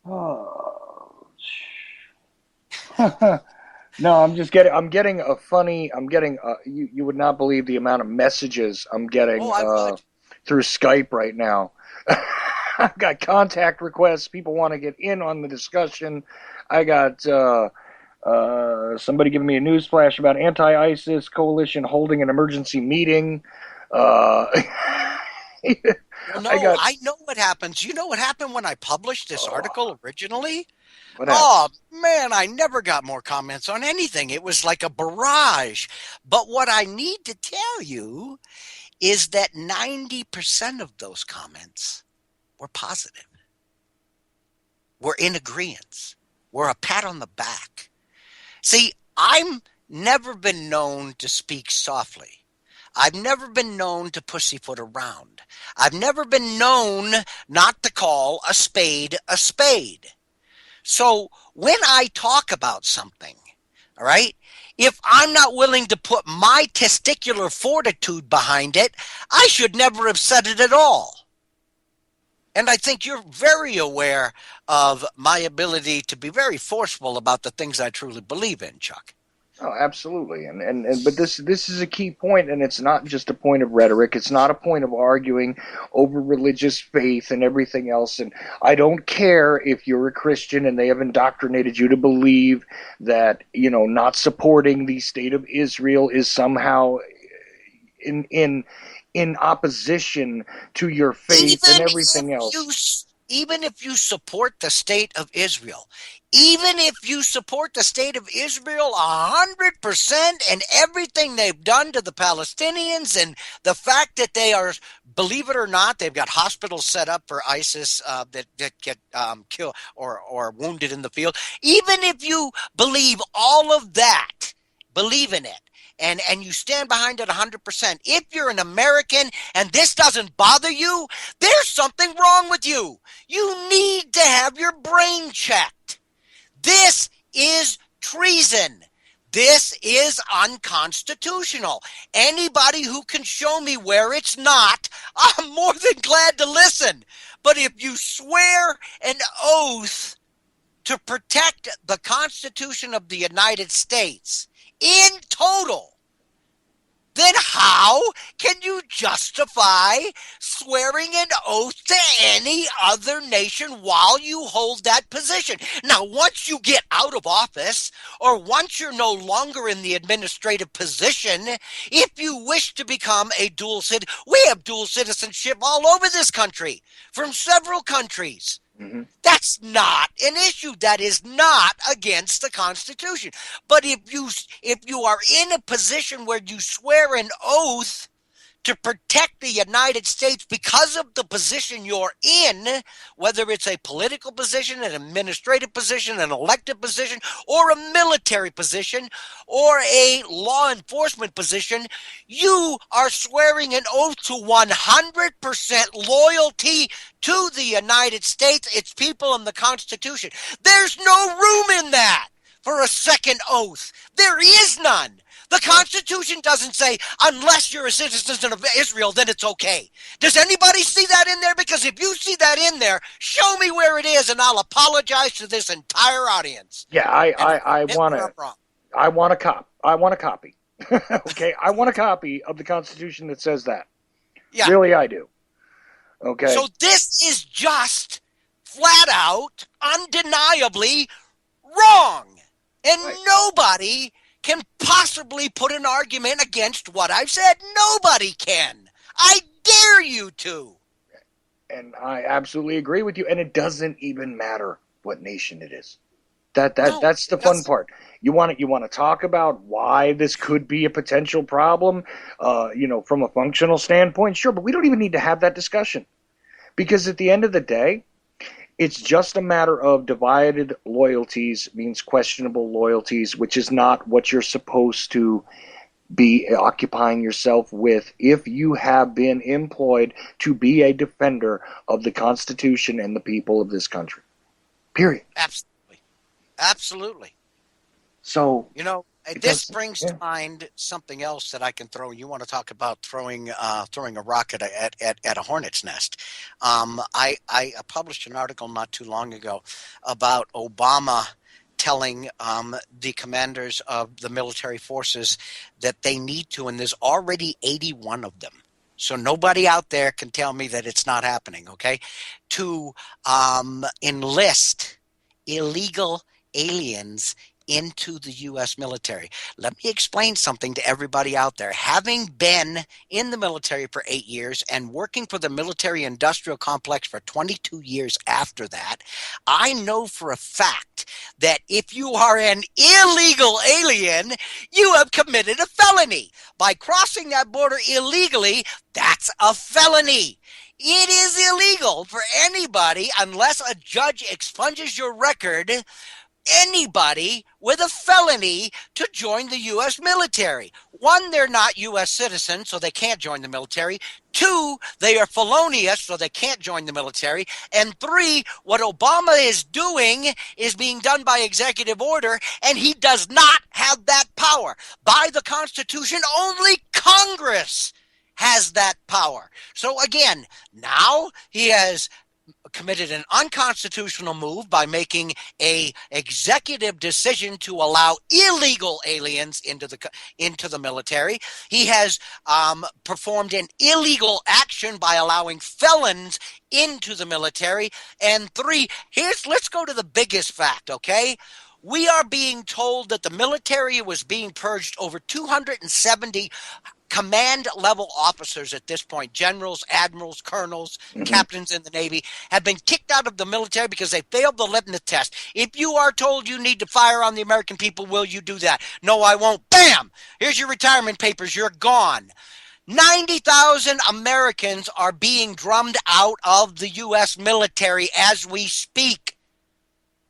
Oh. No, you would not believe the amount of messages I'm getting Oh, I would. through Skype right now. I've got contact requests. People want to get in on the discussion. I got somebody giving me a news flash about anti-ISIS coalition holding an emergency meeting. Uh, Well, I no, got I know what happens. You know what happened when I published this oh, article originally? what Oh, happens? man, I never got more comments on anything. It was like a barrage. But what I need to tell you is that 90% of those comments were positive. We're in agreement. We're a pat on the back. See, I'm never been known to speak softly. I've never been known to pussyfoot around. I've never been known not to call a spade a spade. So when I talk about something, all right, if I'm not willing to put my testicular fortitude behind it, I should never have said it at all. And I think you're very aware of my ability to be very forceful about the things I truly believe in, Chuck. Oh, absolutely. And but this is a key point, and it's not just a point of rhetoric. It's not a point of arguing over religious faith and everything else. And I don't care if you're a Christian and they have indoctrinated you to believe that, not supporting the state of Israel is somehow in in in opposition to your faith and even if everything else. you even if you support the state of Israel, even if you support the state of Israel 100% and everything they've done to the Palestinians and the fact that they are believe it or not, they've got hospitals set up for ISIS that get killed or wounded in the field. Even if you believe all of that, believe in it. And you stand behind it 100%. If you're an American and this doesn't bother you, there's something wrong with you. You need to have your brain checked. This is treason. This is unconstitutional. Anybody who can show me where it's not, I'm more than glad to listen. But if you swear an oath to protect the Constitution of the United States in total, then how can you justify swearing an oath to any other nation while you hold that position? Now, once you get out of office, or once you're no longer in the administrative position, if you wish to become a dual citizen, we have dual citizenship all over this country from several countries. Hmm. That's not an issue. That is not against the Constitution. But if you are in a position where you swear an oath to protect the United States because of the position you're in, whether it's a political position, an administrative position, an elected position, or a military position, or a law enforcement position, you are swearing an oath to 100% loyalty to the United States, its people, and the Constitution. There's no room in that for a second oath. There is none. The Constitution doesn't say, unless you're a citizen of Israel, then it's okay. Does anybody see that in there? Because if you see that in there, show me where it is, and I'll apologize to this entire audience. Yeah, And I admit want where to. I'm wrong. I want a copy. Okay, I want a copy of the Constitution that says that. Yeah. Really, I do. Okay. So this is just flat out, undeniably wrong. And Right. nobody can possibly put an argument against what I've said. Nobody can. I dare you to. And I absolutely agree with you. And it doesn't even matter what nation it is. No, That's the it fun doesn't. part. You want to talk about why this could be a potential problem, from a functional standpoint, sure, but we don't even need to have that discussion because at the end of the day, it's just a matter of divided loyalties means questionable loyalties, which is not what you're supposed to be occupying yourself with if you have been employed to be a defender of the Constitution and the people of this country. Period. Absolutely. Absolutely. So, This because, brings to yeah. mind something else that I can throw. You want to talk about throwing a rock at a hornet's nest? I published an article not too long ago about Obama telling the commanders of the military forces that they need to, and there's already 81 of them. So nobody out there can tell me that it's not happening. Okay, to enlist illegal aliens into the U.S. military. Let me explain something to everybody out there. Having been in the military for 8 years and working for the military industrial complex for 22 years after that, I know for a fact that if you are an illegal alien, you have committed a felony. By crossing that border illegally, that's a felony. It is illegal for anybody, unless a judge expunges your record, anybody with a felony to join the U.S. military. One, they're not U.S. citizens, so they can't join the military. Two, they are felonious, so they can't join the military. And three, what Obama is doing is being done by executive order, and he does not have that power. By the Constitution, only Congress has that power. So again, now he has committed an unconstitutional move by making a executive decision to allow illegal aliens into the military. He has performed an illegal action by allowing felons into the military. And three, let's go to the biggest fact, okay? We are being told that the military was being purged over 270 command level officers at this point, generals, admirals, colonels, Hmm. captains in the Navy, have been kicked out of the military because they failed the litmus test. If you are told you need to fire on the American people, will you do that? No, I won't. Bam! Here's your retirement papers. You're gone. 90,000 Americans are being drummed out of the U.S. military as we speak.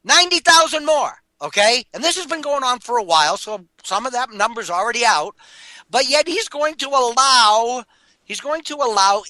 90,000 more. Okay. And this has been going on for a while. So some of that number's already out. But yet he's going to allow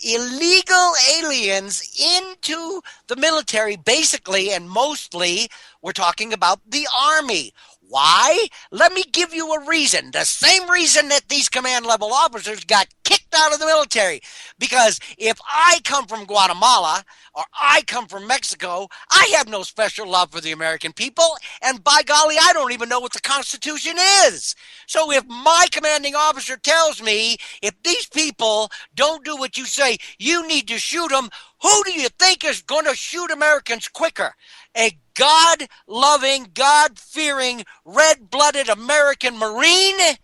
illegal aliens into the military, basically, and mostly we're talking about the army. Why? Let me give you a reason. The same reason that these command level officers got kicked out of the military. Because if I come from Guatemala or I come from Mexico, I have no special love for the American people. And by golly, I don't even know what the Constitution is. So if my commanding officer tells me if these people don't do what you say, you need to shoot them, who do you think is going to shoot Americans quicker? A God loving, God fearing, red blooded American Marine?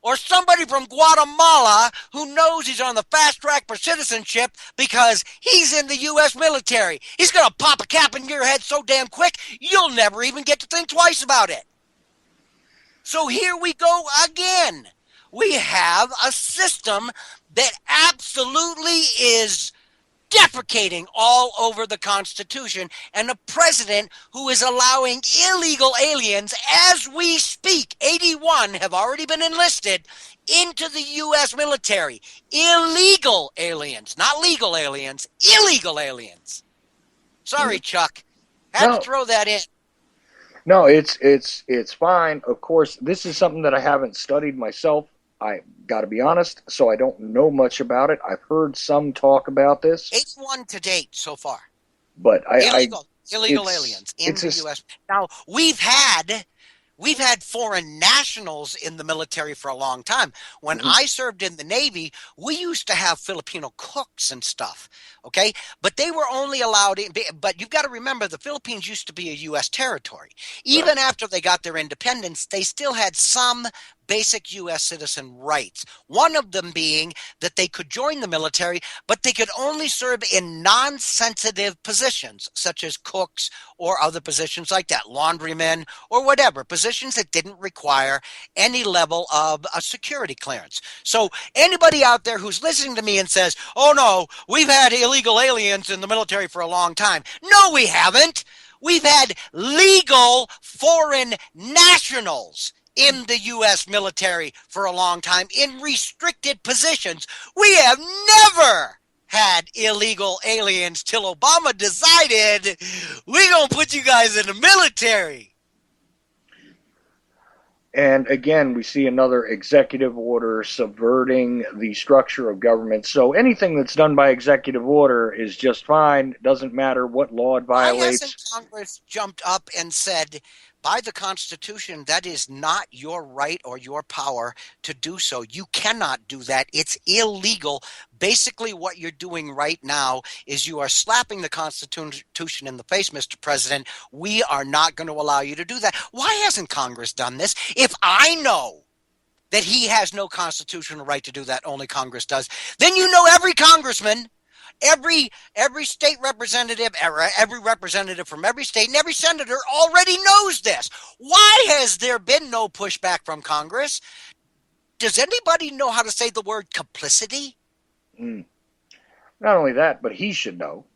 Or somebody from Guatemala who knows he's on the fast track for citizenship because he's in the U.S. military? He's going to pop a cap in your head so damn quick, you'll never even get to think twice about it. So here we go again. We have a system that absolutely is defecating all over the Constitution, and a president who is allowing illegal aliens as we speak. 81 have already been enlisted into the U.S. military. Illegal aliens, not legal aliens, illegal aliens. Sorry, Chuck. Had to No, throw that in. no, it's fine. Of course, this is something that I haven't studied myself. I got to be honest, so I don't know much about it. I've heard some talk about this, 81 to date so far. but Illegal it's aliens in it's the a U.S. Now we've had foreign nationals in the military for a long time. When mhm, I served in the Navy, we used to have Filipino cooks and stuff. Okay, but they were only allowed in. But you've got to remember, the Philippines used to be a U.S. territory. right. Even after they got their independence, they still had some basic U.S. citizen rights. One of them being that they could join the military, but they could only serve in non-sensitive positions, such as cooks or other positions like that, laundrymen or whatever, positions that didn't require any level of a security clearance. So anybody out there who's listening to me and says, oh no, we've had illegal aliens in the military for a long time. No, we haven't. We've had legal foreign nationals in the U.S. military for a long time in restricted positions. We have never had illegal aliens till Obama decided we're going to put you guys in the military. And again, we see another executive order subverting the structure of government. So anything that's done by executive order is just fine. It doesn't matter what law it Why hasn't violates. Congress jumped up and said, by the Constitution, that is not your right or your power to do so? You cannot do that. It's illegal. Basically, what you're doing right now is you are slapping the Constitution in the face, Mr. President. We are not going to allow you to do that. Why hasn't Congress done this? If I know that he has no constitutional right to do that, only Congress does, then you know every congressman, every state representative, every representative from every state, and every senator already knows this. Why has there been no pushback from Congress? Does anybody know how to say the word complicity? Mm. Not only that, but he should know.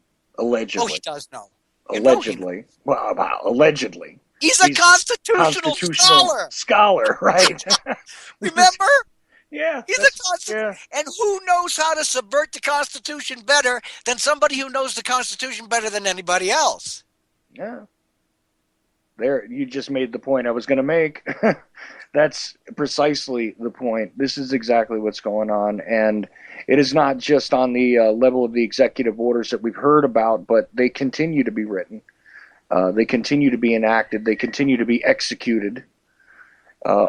Oh, he Allegedly. does know. You know he knows. Allegedly. Well, allegedly. He's a He's constitutional constitutional scholar. scholar, right? Remember? Yeah, He's a that's constant, yeah. and who knows how to subvert the Constitution better than somebody who knows the Constitution better than anybody else? Yeah. There, you just made the point I was going to make. That's precisely the point. This is exactly what's going on, and it is not just on the level of the executive orders that we've heard about, but they continue to be written. They continue to be enacted. They continue to be executed.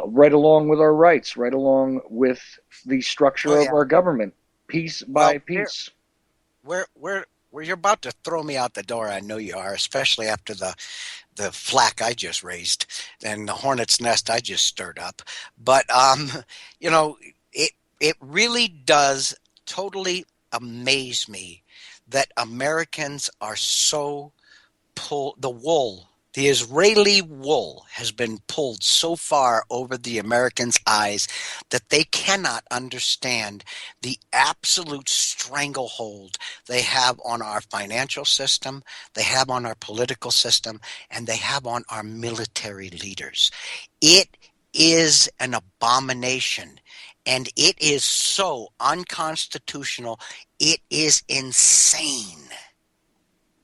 Right along with our rights, right along with the Oh structure of yeah. our government, piece by Well, we're piece. we're we're, you're about to throw me out the door. I know you are, especially after the flack I just raised and the hornet's nest I just stirred up. But you know, it really does totally amaze me that Americans are so pull the wool The Israeli wool has been pulled so far over the Americans' eyes that they cannot understand the absolute stranglehold they have on our financial system, they have on our political system, and they have on our military leaders. It is an abomination. And it is so unconstitutional. It is insane.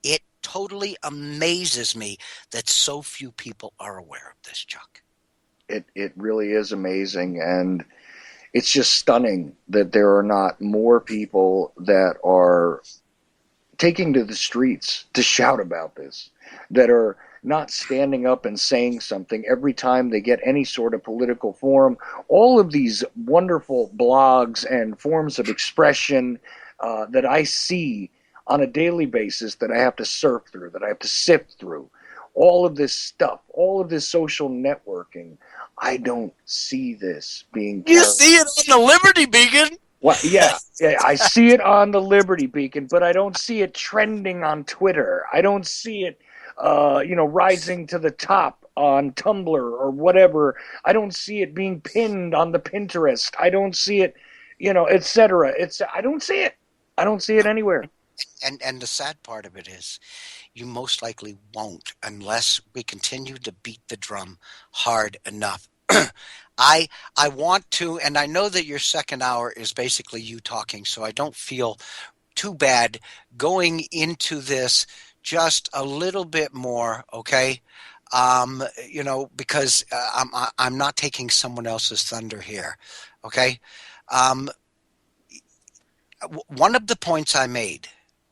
It totally amazes me that so few people are aware of this, Chuck. It really is amazing, and it's just stunning that there are not more people that are taking to the streets to shout about this, that are not standing up and saying something every time they get any sort of political forum. All of these wonderful blogs and forms of expression that I see on a daily basis that I have to surf through, that I have to sift through. All of this stuff, all of this social networking, I don't see this being You carried. see it on the Liberty Beacon. Well, yeah, I see it on the Liberty Beacon, but I don't see it trending on Twitter. I don't see it, rising to the top on Tumblr or whatever. I don't see it being pinned on the Pinterest. I don't see it, etc. I don't see it. I don't see it anywhere. And the sad part of it is you most likely won't unless we continue to beat the drum hard enough. I I want to, and I know that your second hour is basically you talking, so I don't feel too bad going into this just a little bit more, okay? Because I'm not taking someone else's thunder here, okay? Um, One of the points I made,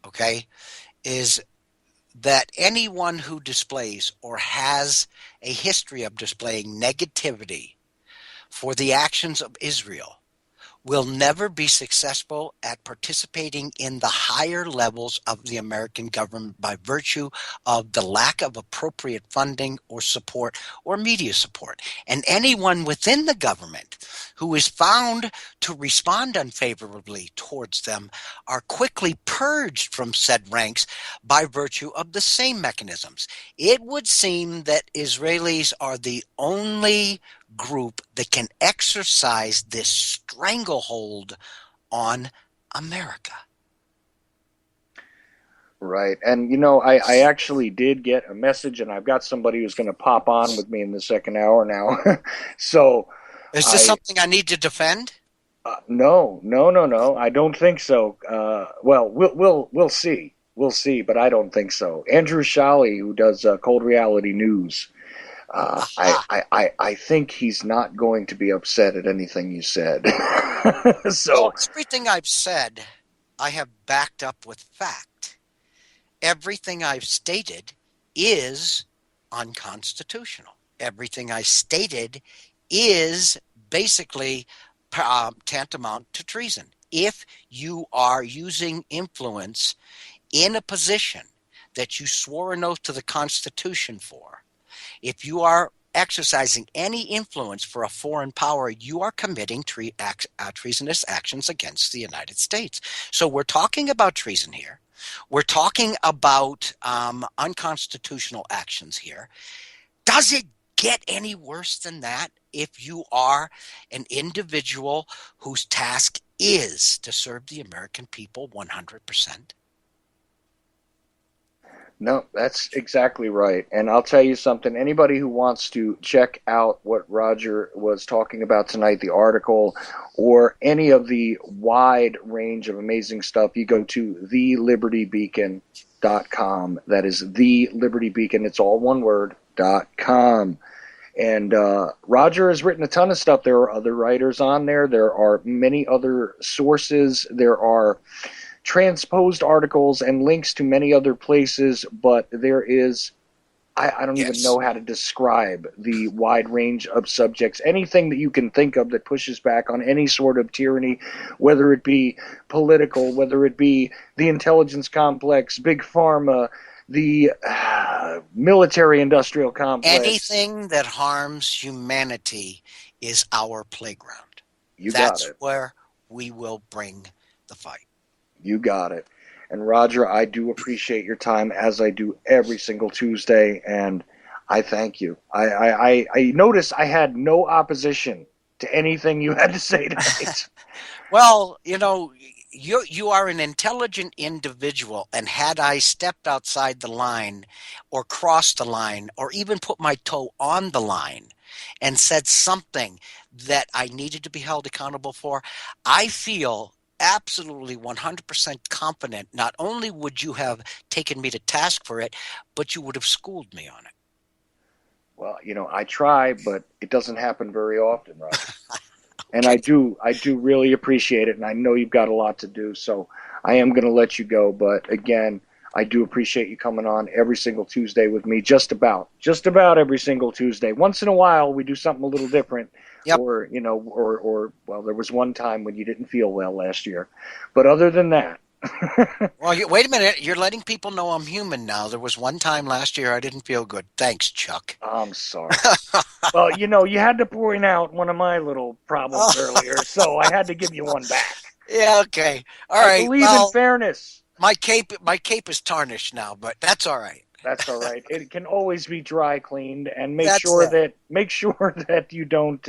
okay, is that anyone who displays or has a history of displaying negativity for the actions of Israel will never be successful at participating in the higher levels of the American government by virtue of the lack of appropriate funding or support or media support. And anyone within the government who is found to respond unfavorably towards them are quickly purged from said ranks by virtue of the same mechanisms. It would seem that Israelis are the only group that can exercise this stranglehold on America. Right. And, I actually did get a message, and I've got somebody who's going to pop on with me in the second hour now. So Is this I, something I need to defend? no, no, no, no. I don't think so. Well, we'll see. We'll see, but I don't think so. Andrew Shalley, who does Cold Reality News, Aha. I think he's not going to be upset at anything you said. Well, So, everything I've said, I have backed up with fact. Everything I've stated is unconstitutional. Everything I stated is basically tantamount to treason. If you are using influence in a position that you swore an oath to the Constitution for, if you are exercising any influence for a foreign power, you are committing treasonous actions against the United States. So we're talking about treason here. We're talking about unconstitutional actions here. Does it get any worse than that if you are an individual whose task is to serve the American people 100%? no, that's exactly right. And I'll tell you something. Anybody who wants to check out what Roger was talking about tonight, the article, or any of the wide range of amazing stuff, you go to thelibertybeacon.com. That is the Liberty Beacon. It's all one word, .com. And Roger has written a ton of stuff. There are other writers on there. There are many other sources. There are transposed articles and links to many other places, but there is, I don't even Yes. know how to describe the wide range of subjects. Anything that you can think of that pushes back on any sort of tyranny, whether it be political, whether it be the intelligence complex, big pharma, the military industrial complex. Anything that harms humanity is our playground. You got That's it. where we will bring the fight. You got it. And Roger, I do appreciate your time as I do every single Tuesday. And I thank you. I noticed I had no opposition to anything you had to say tonight. Well, you are an intelligent individual, and had I stepped outside the line, or crossed the line, or even put my toe on the line, and said something that I needed to be held accountable for, I feel absolutely 100% confident. Not only would you have taken me to task for it, but you would have schooled me on it. Well, I try, but it doesn't happen very often, Roger. And Okay. I do really appreciate it, and I know you've got a lot to do, so I am going to let you go. But again, I do appreciate you coming on every single Tuesday with me, just about every single Tuesday. Once in a while, we do something a little different, Yep. or or well, there was one time when you didn't feel well last year, but other than that, Well, wait a minute. You're letting people know I'm human now. There was one time last year I didn't feel good. Thanks, Chuck. I'm sorry. Well, you had to point out one of my little problems earlier, so I had to give you one back. Yeah, okay. All I right. believe in Well, fairness. my cape is tarnished now, but that's all right. That's all right. It can always be dry cleaned, and make That's sure it. that you don't,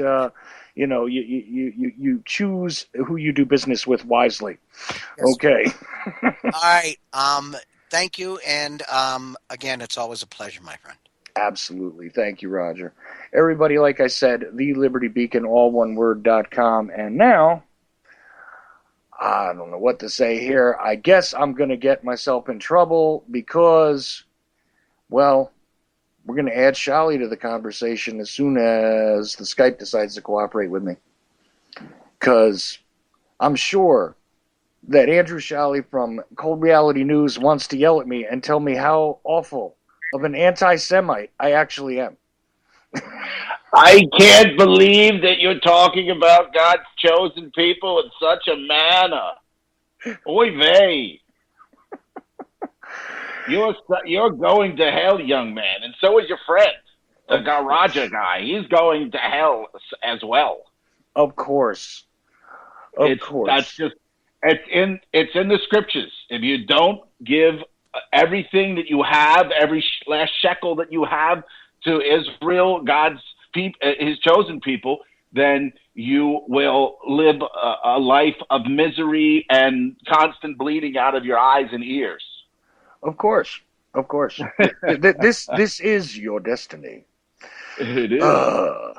you choose who you do business with wisely. Yes, sir. Okay. All right. Thank you, and again, it's always a pleasure, my friend. Absolutely. Thank you, Roger. Everybody, like I said, the Liberty Beacon, all one word.com. And now, I don't know what to say here. I guess I'm going to get myself in trouble because, well, we're going to add Shali to the conversation as soon as the Skype decides to cooperate with me. Because I'm sure that Andrew Shali from Cold Reality News wants to yell at me and tell me how awful of an anti-Semite I actually am. I can't believe that you're talking about God's chosen people in such a manner. Oy vey. You're going to hell, young man, and so is your friend, the Of Garaja course. guy. He's going to hell as well. Of course. Of It's that's course. just it's in the scriptures. If you don't give everything that you have, every last shekel that you have to Israel, God's people, His chosen people, then you will live a life of misery and constant bleeding out of your eyes and ears. Of course. Of course. This is your destiny. It is. Uh,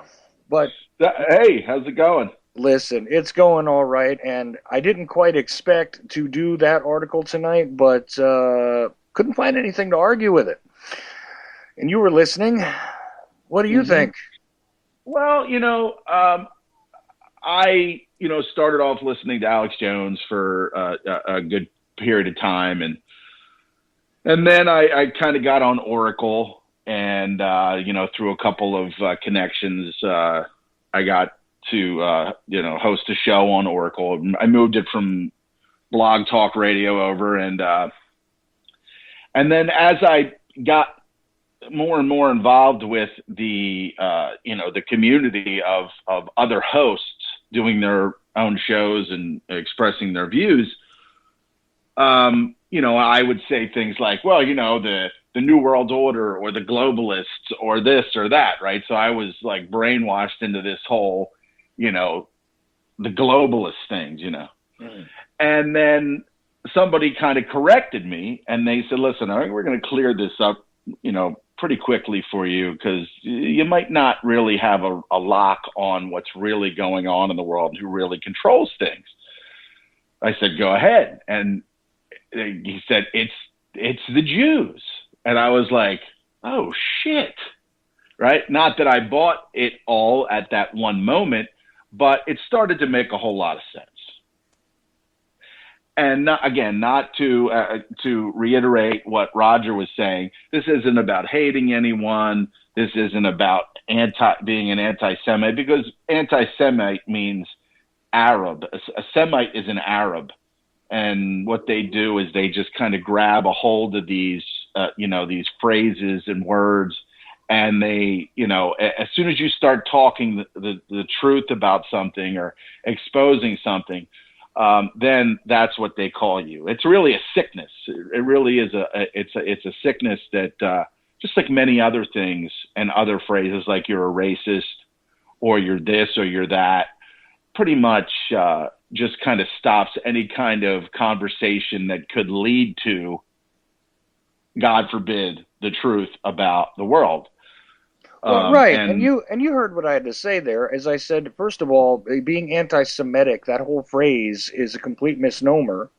but Hey, how's it going? listen, it's going all right, and I didn't quite expect to do that article tonight, but couldn't find anything to argue with it. And you were listening. What do you Hmm. think? Well, I started off listening to Alex Jones for a good period of time, and then I kind of got on Oracle, and through a couple of connections, I got to host a show on Oracle. I moved it from Blog Talk Radio over, and then as I got more and more involved with the community of other hosts doing their own shows and expressing their views, I would say things like, well, the New World Order or the globalists or this or that, right? So I was like brainwashed into this whole, the globalist things. Mm. And then somebody kind of corrected me and they said, listen, I think we're going to clear this up, pretty quickly for you because you might not really have a lock on what's really going on in the world and who really controls things. I said, go ahead. And he said, it's the Jews. And I was like, oh shit. Right. Not that I bought it all at that one moment, but it started to make a whole lot of sense. And not to reiterate what Roger was saying, this isn't about hating anyone. This isn't about being an anti-Semite, because anti-Semite means Arab. A Semite is an Arab, and what they do is they just kind of grab a hold of these these phrases and words, and they as soon as you start talking the truth about something or exposing something, then that's what they call you. It's really a sickness. It really is it's a sickness that just like many other things and other phrases like you're a racist or you're this or you're that, pretty much just kind of stops any kind of conversation that could lead to, God forbid, the truth about the world. Well, right, and you heard what I had to say there. As I said, first of all, being anti-Semitic, that whole phrase is a complete misnomer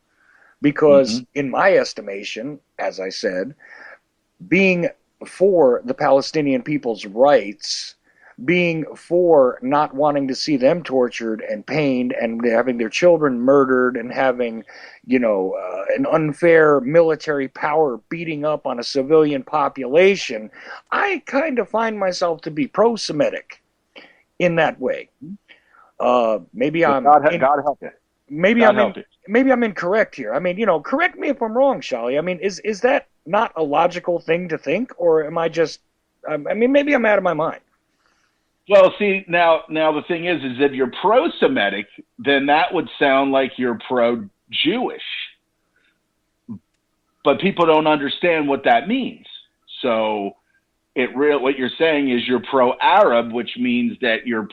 because, Mhm. in my estimation, as I said, being for the Palestinian people's rights, being for not wanting to see them tortured and pained and having their children murdered and having, an unfair military power beating up on a civilian population, I kind of find myself to be pro-Semitic in that way. Maybe Well, I'm in, God help you. maybe God I'm in help you. maybe I'm incorrect here. I mean, correct me if I'm wrong, Shally. I mean, is that not a logical thing to think, or am I just? I mean, maybe I'm out of my mind. Well, see, now the thing is if you're pro-Semitic, then that would sound like you're pro-Jewish. But people don't understand what that means. So what you're saying is you're pro-Arab, which means that you're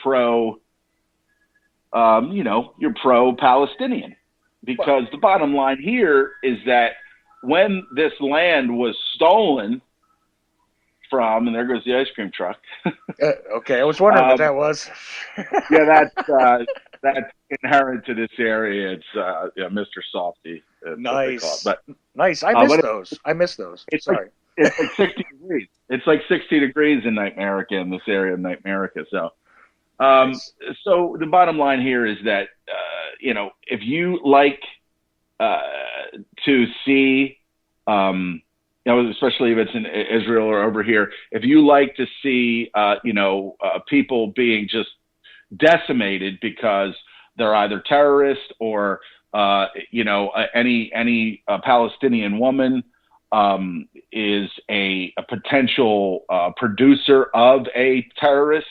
you're pro-Palestinian. Well, Because the bottom line here is that when this land was stolen from, and there goes the ice cream truck. okay, I was wondering what that was. Yeah, that's inherent to this area. It's Mr. Softy. That's what they call it. Nice, nice. I miss But those. I miss those. it's like Sorry. it's like 60 degrees. It's like 60 degrees in Nightmarica, in this area of Nightmarica. So, Nice. so the bottom line here is that if you like to see, especially if it's in Israel or over here, if you like to see, people being just decimated because they're either terrorists or, any Palestinian woman is a potential producer of a terrorist.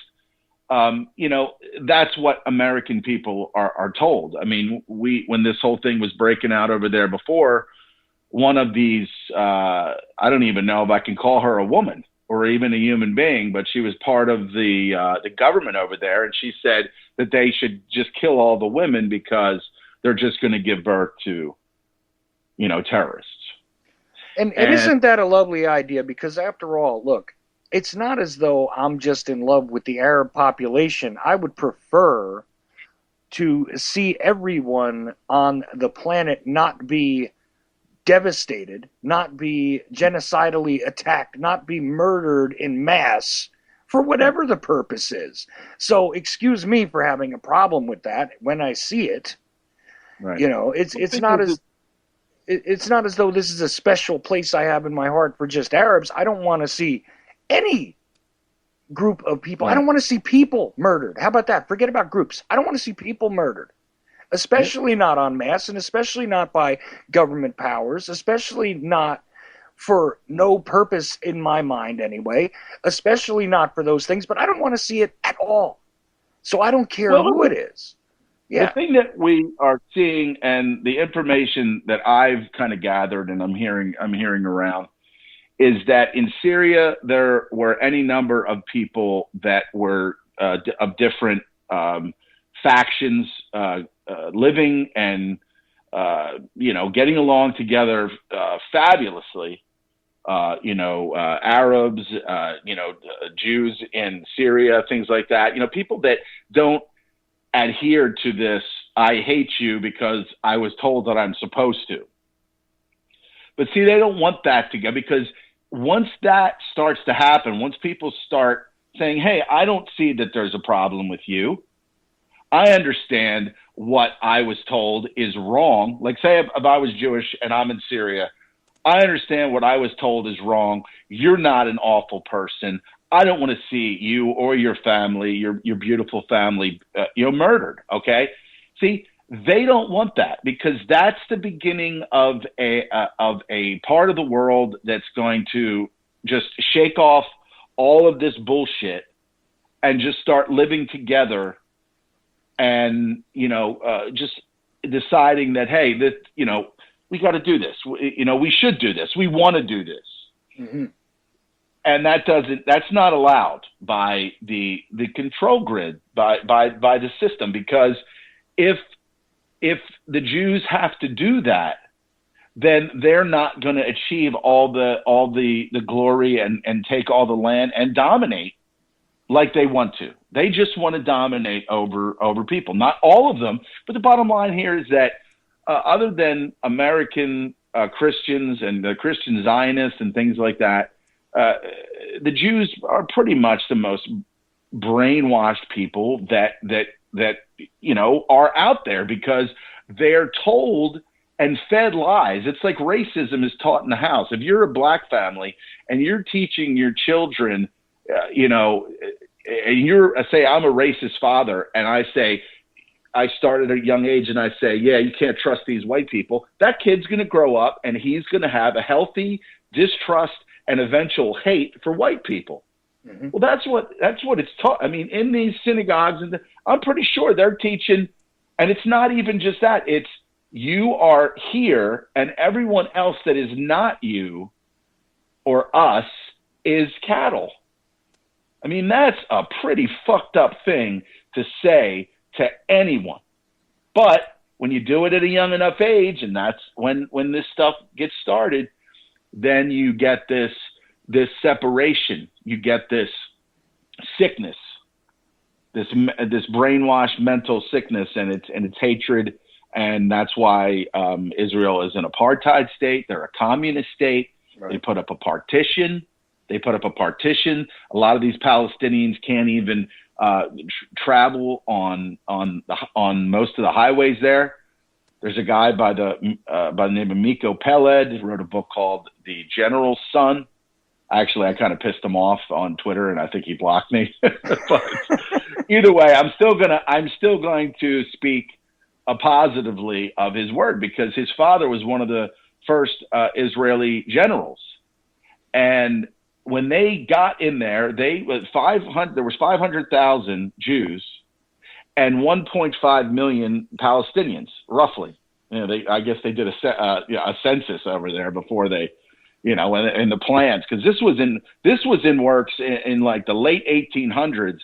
That's what American people are told. I mean, when this whole thing was breaking out over there before, one of these, I don't even know if I can call her a woman or even a human being, but she was part of the government over there, and she said that they should just kill all the women because they're just going to give birth to, terrorists. And And isn't that a lovely idea? Because after all, look, it's not as though I'm just in love with the Arab population. I would prefer to see everyone on the planet not be devastated, not be genocidally attacked, not be murdered in mass for whatever the purpose is. So excuse me for having a problem with that when I see it. right, It's not as though this is a special place I have in my heart for just Arabs. I don't want to see any group of people. I right, don't want to see people murdered. How about that? Forget about groups. I don't want to see people murdered, yeah. especially not en masse, and especially not by government powers, especially not for no purpose in my mind anyway, especially not for those things. But I don't want to see it at all. So I don't care Well, who it is. the Yeah. thing that we are seeing, and the information that I've kind of gathered, and I'm hearing around, is that in Syria there were any number of people that were of different factions living and getting along together fabulously. Arabs, Jews in Syria, things like that. People that don't adhere to this, I hate you because I was told that I'm supposed to. But see, they don't want that to go, because once that starts to happen, once people start saying, hey, I don't see that there's a problem with you. I understand what I was told is wrong. Like, say if I was Jewish and I'm in Syria, I understand what I was told is wrong. You're not an awful person. I don't want to see you or your family, your beautiful family, murdered. Okay. See, they don't want that, because that's the beginning of a part of the world that's going to just shake off all of this bullshit and just start living together, and just deciding that, hey, this, we got to do this. We should do this. We want to do this. Mm-hmm. and that's not allowed by the control grid, by the system, because if the Jews have to do that, then they're not going to achieve all the glory and take all the land and dominate like they want to. They just want to dominate over people. Not all of them, but the bottom line here is that other than American Christians and the Christian Zionists and things like that, the Jews are pretty much the most brainwashed people that are out there, because they're told and fed lies. It's like racism is taught in the house. If you're a black family and you're teaching your children, and you're say, I'm a racist father, and I say, I started at a young age and I say, yeah, you can't trust these white people. That kid's going to grow up and he's going to have a healthy distrust and eventual hate for white people. Mm-hmm. Well, that's what it's taught. I mean, in these synagogues, and I'm pretty sure they're teaching, and it's not even just that. It's you are here, and everyone else that is not you or us is cattle. I mean, that's a pretty fucked up thing to say to anyone. But when you do it at a young enough age, and that's when this stuff gets started, then you get this separation. You get this sickness, this brainwashed mental sickness, and it's hatred. And that's why Israel is an apartheid state. They're a communist state. Right. They put up a partition. A lot of these Palestinians can't even travel on most of the highways there. There's a guy by the name of Miko Peled who wrote a book called The General's Son. Actually, I kind of pissed him off on Twitter, and I think he blocked me. But either way, I'm still going to speak positively of his word, because his father was one of the first Israeli generals, and when they got in there, there was 500,000 Jews and 1.5 million Palestinians, roughly. I guess they did a census over there before they, in the plans, because this was in works in like the late 1800s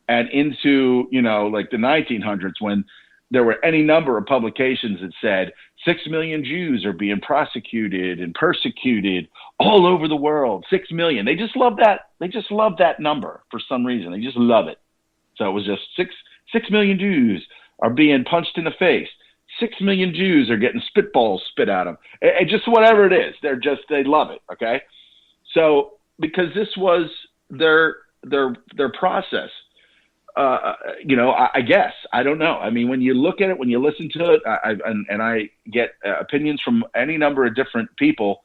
and into like the 1900s, when there were any number of publications that said 6 million Jews are being prosecuted and persecuted all over the world. 6 million. They just love that. They just love that number for some reason. They just love it. So it was just 6 million Jews are being punched in the face. 6 million Jews are getting spitballs spit at them. It just whatever it is. They love it. Okay. So because this was their process. I guess, I don't know. I mean, when you look at it, when you listen to it, I get opinions from any number of different people,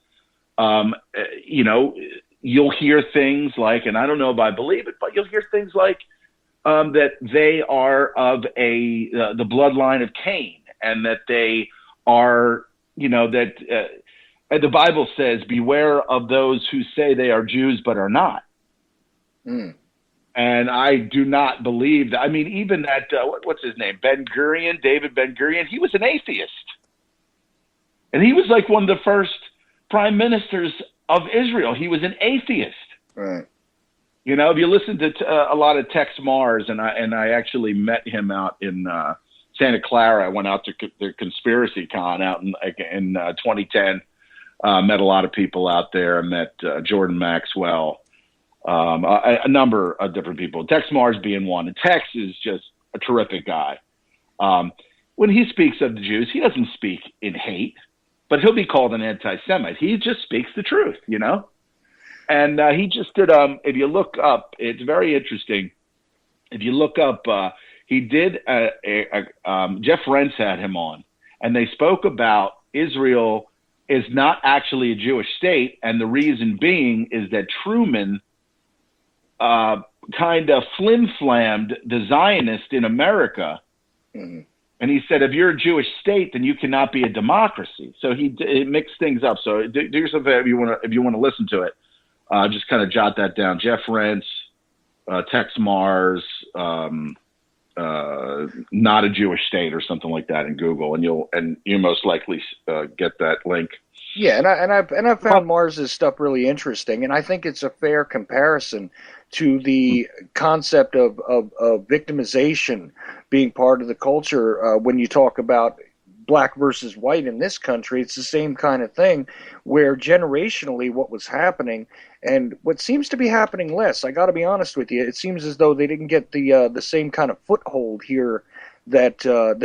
you'll hear things like, and I don't know if I believe it, but you'll hear things like that they are of the bloodline of Cain, and that they are, that the Bible says, beware of those who say they are Jews but are not. Mm. And I do not believe that. I mean, even that, what's his name? David Ben-Gurion, he was an atheist. And he was like one of the first prime ministers of Israel. He was an atheist. Right. If you listen to a lot of Tex Mars, and I actually met him out in Santa Clara. I went out to the Conspiracy Con out in 2010. Met a lot of people out there. I met Jordan Maxwell. A number of different people, Tex Mars being one. And Tex is just a terrific guy. When he speaks of the Jews, he doesn't speak in hate, but he'll be called an anti-Semite. He just speaks the truth, And he just did, if you look up, it's very interesting. If you look up, he did, Jeff Rentz had him on, and they spoke about Israel is not actually a Jewish state. And the reason being is that Truman kind of flim-flammed the Zionist in America. Mm-hmm. And he said, if you're a Jewish state, then you cannot be a democracy. So it mixed things up. So do yourself if you want to listen to it, just kind of jot that down. Jeff Rentz, Tex Mars, not a Jewish state or something like that in Google, and you most likely get that link. Yeah, and I Well, found Mars's stuff really interesting, and I think it's a fair comparison to the concept of victimization being part of the culture. When you talk about black versus white in this country, it's the same kind of thing, where generationally what was happening and what seems to be happening less. I got to be honest with you, it seems as though they didn't get the same kind of foothold here that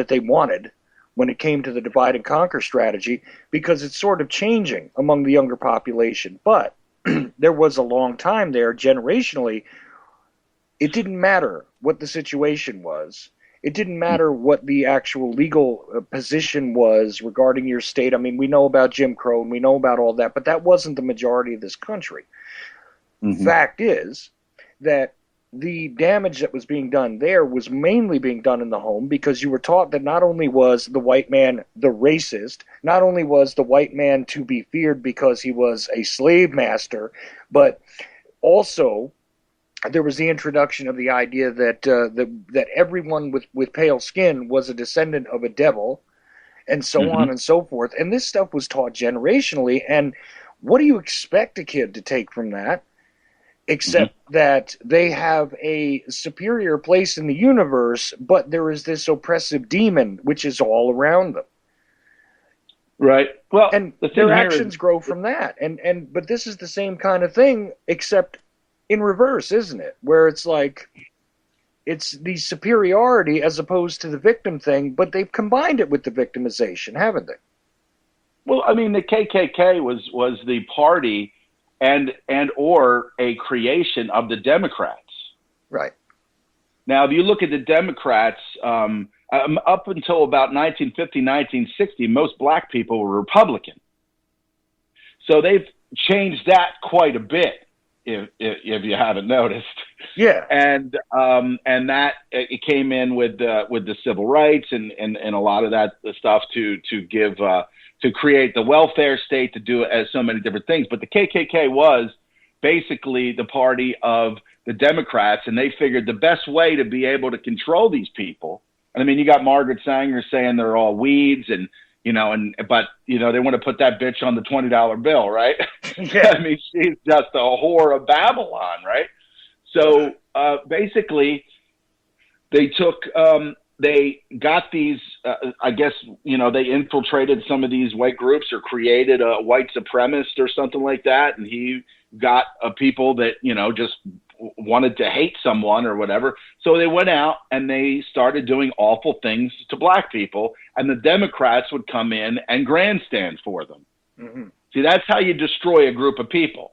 they wanted when it came to the divide and conquer strategy, because it's sort of changing among the younger population. But there was a long time there, generationally, it didn't matter what the situation was. It didn't matter what the actual legal position was regarding your state. I mean, we know about Jim Crow and we know about all that, but that wasn't the majority of this country. mm-hmm. Fact is that the damage that was being done there was mainly being done in the home, because you were taught that not only was the white man the racist, not only was the white man to be feared because he was a slave master, but also there was the introduction of the idea that everyone with pale skin was a descendant of a devil, and so Mm-hmm. on and so forth. And this stuff was taught generationally. And what do you expect a kid to take from that, Mm-hmm. except that they have a superior place in the universe, but there is this oppressive demon which is all around them. Right. Well, And the thing their here is, actions grow from that. And but this is the same kind of thing, except in reverse, isn't it? Where it's like it's the superiority as opposed to the victim thing, but they've combined it with the victimization, haven't they? well, I mean, the KKK was the party and or a creation of the Democrats. Right. Now, if you look at the Democrats, up until about 1950, 1960, most black people were Republican. So they've changed that quite a bit, if you haven't noticed. Yeah. And that it came in with the civil rights and a lot of that stuff to give to create the welfare state, to do as so many different things. But the KKK was basically the party of the Democrats, and they figured the best way to be able to control these people. And I mean, you got Margaret Sanger saying they're all weeds, and but they want to put that bitch on the $20 bill, right? Yeah. I mean, she's just a whore of Babylon, right? So basically, they took, they got these, I guess, they infiltrated some of these white groups or created a white supremacist or something like that. And he got people that, just wanted to hate someone or whatever. So they went out and they started doing awful things to black people. And the Democrats would come in and grandstand for them. Mm-hmm. See, that's how you destroy a group of people.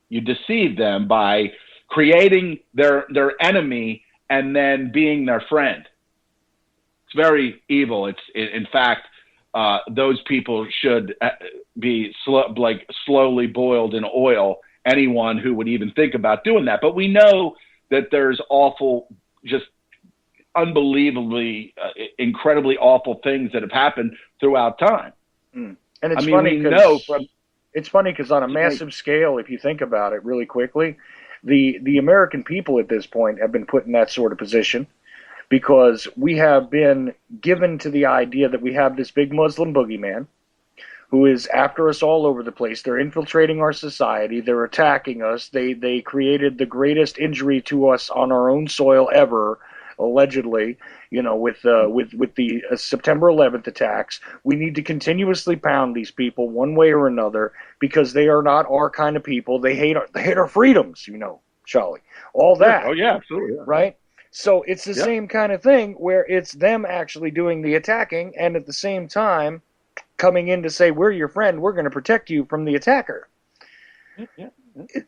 You deceive them by creating their enemy and then being their friend. It's very evil. In fact, those people should be slowly boiled in oil. Anyone who would even think about doing that. But we know that there's awful, just unbelievably, incredibly awful things that have happened throughout time. Mm. And it's funny because on a massive scale, if you think about it really quickly, the American people at this point have been put in that sort of position because we have been given to the idea that we have this big Muslim boogeyman who is after us all over the place. They're infiltrating our society. They're attacking us. They created the greatest injury to us on our own soil ever, allegedly, with the September 11th attacks. We need to continuously pound these people one way or another because they are not our kind of people. They hate our freedoms, Charlie. All that. Oh, yeah, absolutely. Yeah. Right? So it's the same kind of thing where it's them actually doing the attacking and at the same time coming in to say, we're your friend, we're going to protect you from the attacker. Yeah.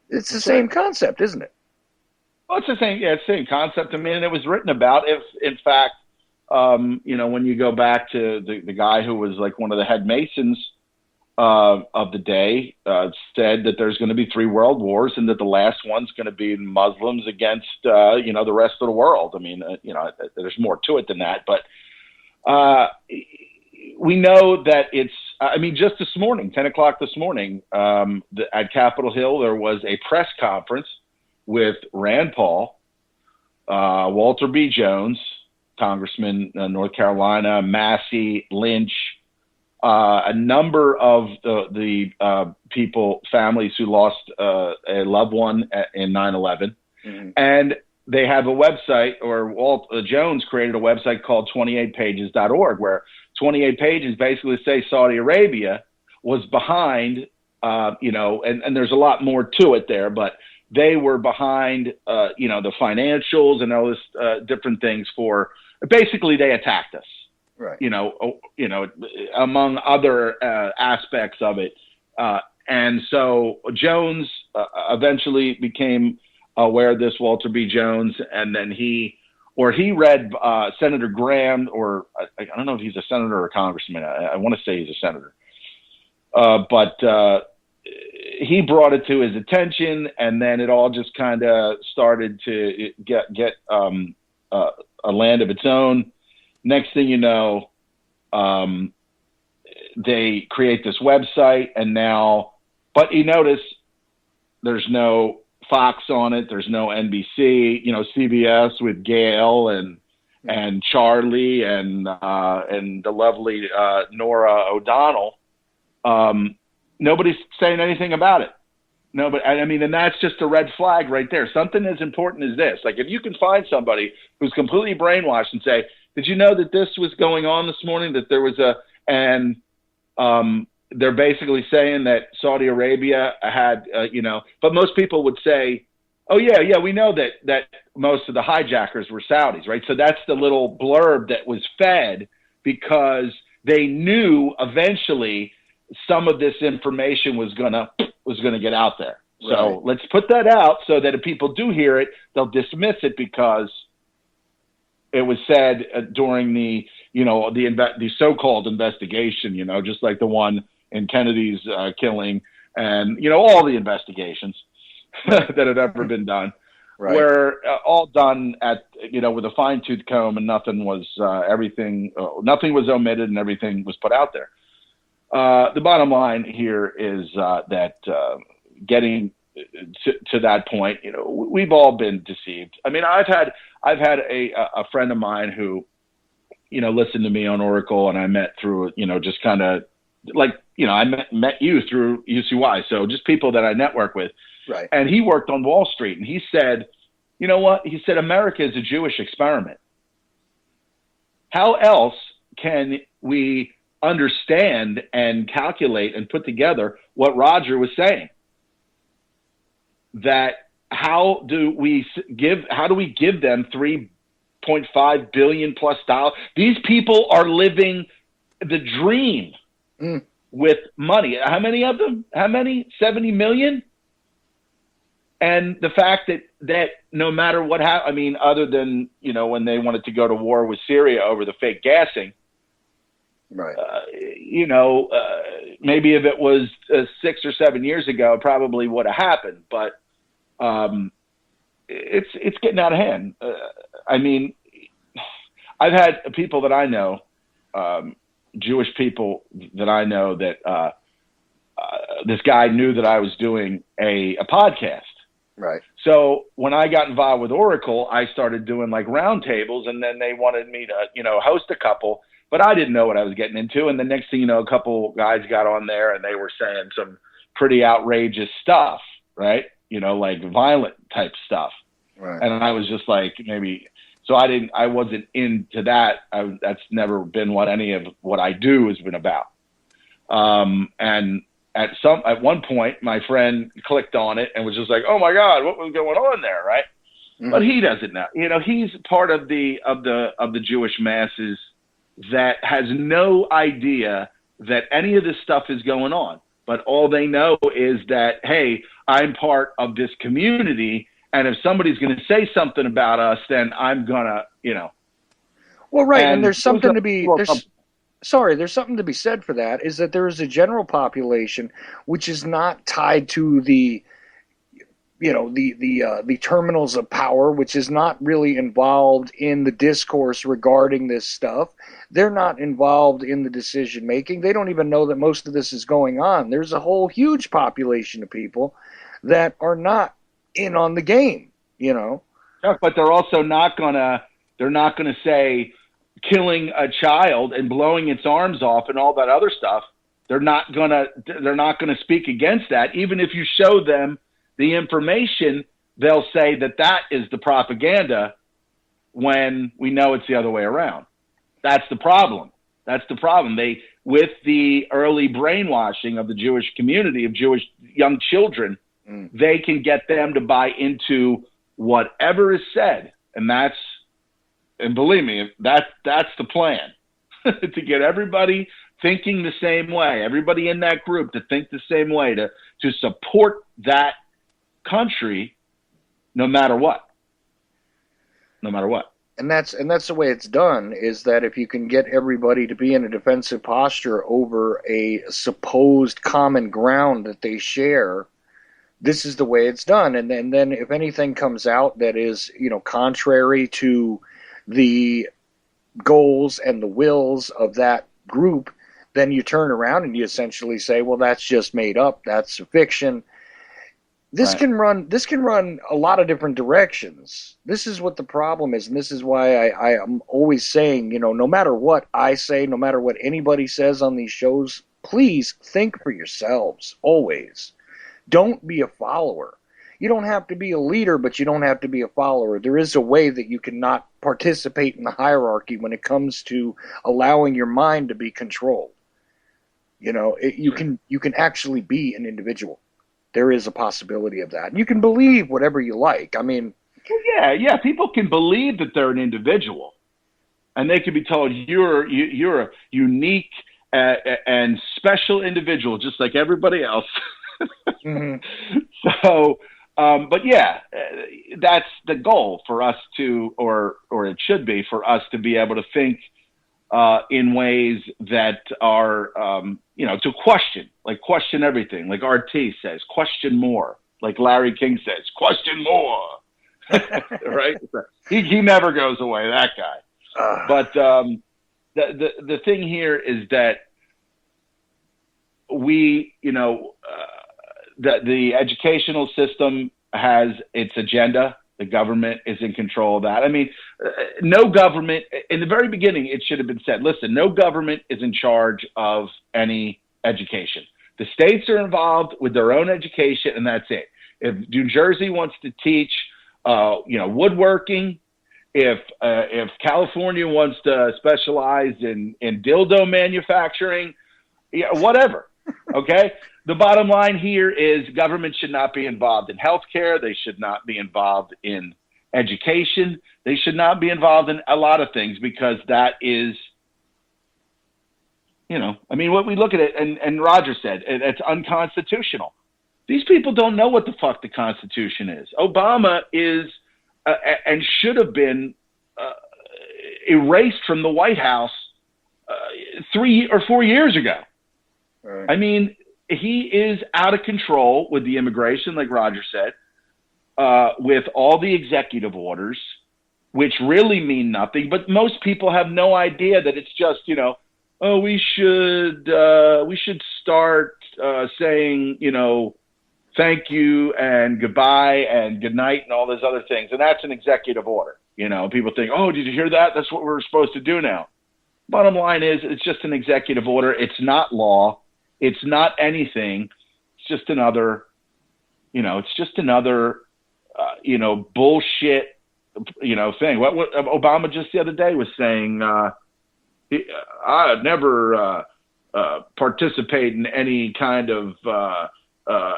It's the same concept, isn't it? Well, it's the same. Yeah, it's the same concept. I mean, it was written about. If, in fact, when you go back to the guy who was like one of the head masons of the day, said that there's going to be 3 world wars and that the last one's going to be Muslims against, the rest of the world. I mean, there's more to it than that, but we know that it's. I mean, just this morning, 10 o'clock this morning, at Capitol Hill, there was a press conference with Rand Paul, Walter B. Jones, Congressman, North Carolina, Massey, Lynch, a number of the families who lost a loved one in 9/11. Mm-hmm. And they have a website, or Walt Jones created a website called 28pages.org, where 28 pages basically say Saudi Arabia was behind, and there's a lot more to it there, but they were behind, the financials and all this different things for, basically they attacked us, right? Among other aspects of it. And so Jones eventually became aware of this, Walter B. Jones, and then he read Senator Graham, or I don't know if he's a senator or a congressman. I want to say he's a senator. But he brought it to his attention, and then it all just kind of started to get a land of its own. Next thing you know, they create this website, and now, but you notice there's no Fox on it. There's no NBC, CBS with Gail and Charlie and the lovely Nora O'Donnell. Nobody's saying anything about it. No, but I mean, and that's just a red flag right there. Something as important as this. Like, if you can find somebody who's completely brainwashed and say, did you know that this was going on this morning, that there was they're basically saying that Saudi Arabia had, but most people would say, oh yeah, we know that most of the hijackers were Saudis, right? So that's the little blurb that was fed, because they knew eventually some of this information was gonna get out there. Right. So let's put that out so that if people do hear it, they'll dismiss it because it was said during the so-called investigation, just like the one in Kennedy's killing, and all the investigations that had ever been done, right, were all done at with a fine-tooth comb, and nothing was omitted, and everything was put out there. The bottom line here is that getting to that point, we've all been deceived. I mean, I've had a friend of mine who, listened to me on Oracle, and I met through, just kind of like, I met you through UCY. So just people that I network with. Right. And he worked on Wall Street, and he said, you know what? He said, America is a Jewish experiment. How else can we understand and calculate and put together what Roger was saying? That how do we give them $3.5 billion plus dollars? These people are living the dream with money. How many of them? How many? 70 million? And the fact that no matter what happened, I mean, other than, when they wanted to go to war with Syria over the fake gassing, right. Maybe if it was 6 or 7 years ago, it probably would have happened, but it's getting out of hand. I mean, I've had people that I know, Jewish people that I know, that this guy knew that I was doing a podcast. Right. So when I got involved with Oracle, I started doing like roundtables, and then they wanted me to, host a couple, but I didn't know what I was getting into. And the next thing you know, a couple guys got on there, and they were saying some pretty outrageous stuff, right? Like violent type stuff. Right. And I was just like, so I wasn't into that. That's never been what any of what I do has been about. And at one point, my friend clicked on it and was just like, "Oh my God, what was going on there?" Right? Mm-hmm. But he doesn't know. He's part of the Jewish masses that has no idea that any of this stuff is going on. But all they know is that, hey, I'm part of this community, and if somebody's going to say something about us, then I'm gonna, Well, right, and there's something to be. There's something to be said for that, is that there is a general population which is not tied to the terminals of power, which is not really involved in the discourse regarding this stuff. They're not involved in the decision making. They don't even know that most of this is going on. There's a whole huge population of people that are not in on the game, Yeah, but they're also not gonna say, killing a child and blowing its arms off and all that other stuff, they're not gonna speak against that. Even if you show them the information, they'll say that is the propaganda when we know it's the other way around. That's the problem. With the early brainwashing of the Jewish community, of Jewish young children, they can get them to buy into whatever is said. And believe me, that's the plan, to get everybody thinking the same way, everybody in that group to think the same way, to support that country no matter what. And that's the way it's done, is that if you can get everybody to be in a defensive posture over a supposed common ground that they share, this is the way it's done. And then if anything comes out that is, contrary to the goals and the wills of that group, then you turn around and you essentially say, well, that's just made up, that's fiction. This can run a lot of different directions. This is what the problem is, and this is why I am always saying, no matter what I say, no matter what anybody says on these shows, please think for yourselves, always. Don't be a follower. You don't have to be a leader, but you don't have to be a follower. There is a way that you cannot participate in the hierarchy when it comes to allowing your mind to be controlled. You can actually be an individual. There is a possibility of that. You can believe whatever you like. I mean, yeah, people can believe that they're an individual, and they can be told you're a unique and special individual, just like everybody else. Mm-hmm. So, but yeah, that's the goal for us to, or it should be for us to be able to think in ways that are, to question everything. Like RT says, question more. Like Larry King says, question more. Right? He never goes away, that guy. But the thing here is that we, the educational system has its agenda. The government is in control of that. I mean, no government, in the very beginning, it should have been said, listen, no government is in charge of any education. The states are involved with their own education, and that's it. If New Jersey wants to teach, woodworking, if California wants to specialize in dildo manufacturing, whatever, okay? The bottom line here is government should not be involved in healthcare. They should not be involved in education. They should not be involved in a lot of things, because that is, what we look at it, and Roger said, it's unconstitutional. These people don't know what the fuck the Constitution is. Obama is and should have been erased from the White House 3 or 4 years ago. Right. I mean, he is out of control with the immigration, like Roger said, with all the executive orders, which really mean nothing. But most people have no idea that it's just, we should start saying, thank you and goodbye and good night and all those other things. And that's an executive order. People think, oh, did you hear that? That's what we're supposed to do now. Bottom line is, it's just an executive order. It's not law. It's not anything. It's just another, bullshit, thing. What Obama just the other day was saying, I never participate in any kind of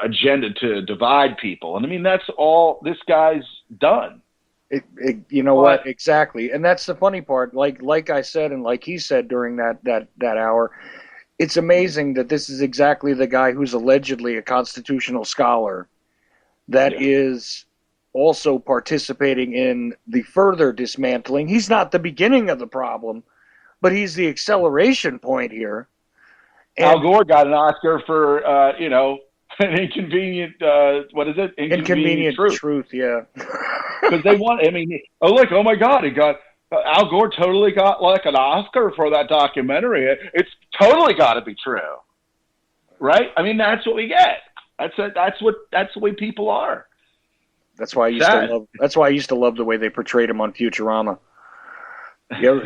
agenda to divide people. And I mean, that's all this guy's done. What? Exactly. And that's the funny part. Like I said, and like he said during that hour, it's amazing that this is exactly the guy who's allegedly a constitutional scholar that is also participating in the further dismantling. He's not the beginning of the problem, but he's the acceleration point here. And Al Gore got an Oscar for, an inconvenient, what is it? Inconvenient truth, yeah. Because they want, oh my God, Al Gore totally got like an Oscar for that documentary. It's totally got to be true, right? I mean, that's what we get. That's the way people are. That's why I used to love the way they portrayed him on Futurama. You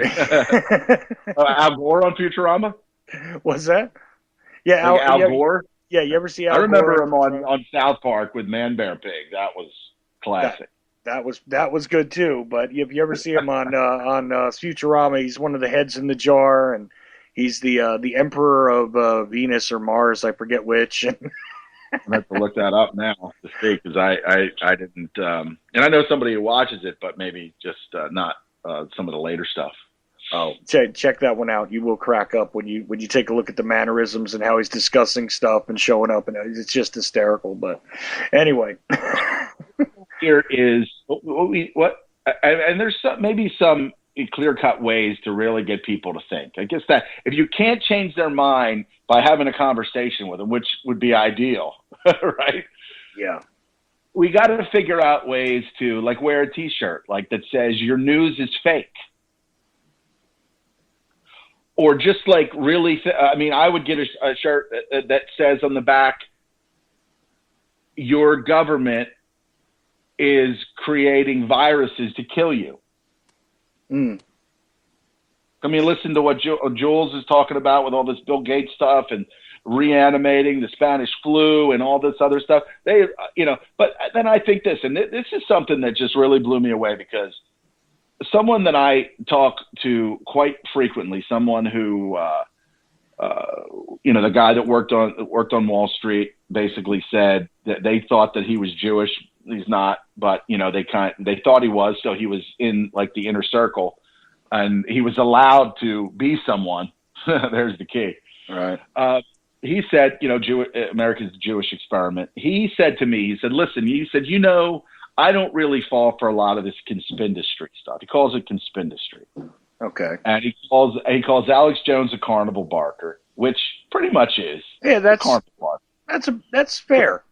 Al Gore on Futurama? What's that? Yeah, Like Al Gore? yeah. You ever see I Al Gore remember on him Futurama? on South Park with Man Bear Pig. That was That classic. that was good too. But if you ever see him on Futurama, he's one of the heads in the jar, and he's the emperor of Venus or Mars, I forget which. I'm gonna have to look that up now to see because I didn't and I know somebody who watches it, but maybe just not some of the later stuff. Oh, check that one out. You will crack up when you take a look at the mannerisms and how he's discussing stuff and showing up, and it's just hysterical. But anyway, Here is what and there's maybe some clear-cut ways to really get people to think. I guess that if you can't change their mind by having a conversation with them, which would be ideal, right? yeah, We got to figure out ways to like wear a T-shirt like that says your news is fake. Or just like really, I mean, I would get a shirt that says on the back, your government is creating viruses to kill you. mm. I mean, listen to what Jules is talking about with all this Bill Gates stuff and reanimating the Spanish flu and all this other stuff. They, but then I think this, and this is something that just really blew me away because someone that I talk to quite frequently, someone who, the guy that worked on Wall Street basically said that they thought that he was Jewish. He's not, but they thought he was. So he was in like the inner circle and he was allowed to be someone. There's the key. All right. He said, America's a Jewish experiment. He said to me, he said, listen, I don't really fall for a lot of this conspindustry stuff. He calls it conspindustry. Okay. And he calls Alex Jones a carnival barker, which pretty much is. Yeah, that's a carnival barker. That's fair.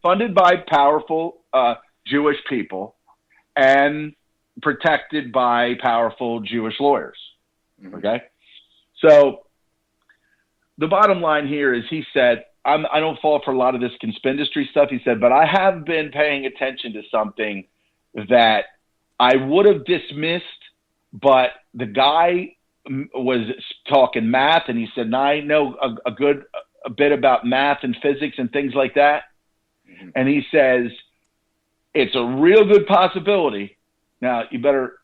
funded by powerful Jewish people and protected by powerful Jewish lawyers. Mm-hmm. Okay, so the bottom line here is he said, I don't fall for a lot of this conspindustry stuff. He said, but I have been paying attention to something that I would have dismissed, but the guy was talking math, and he said, I know a bit about math and physics and things like that. Mm-hmm. And he says, it's a real good possibility. Now, you better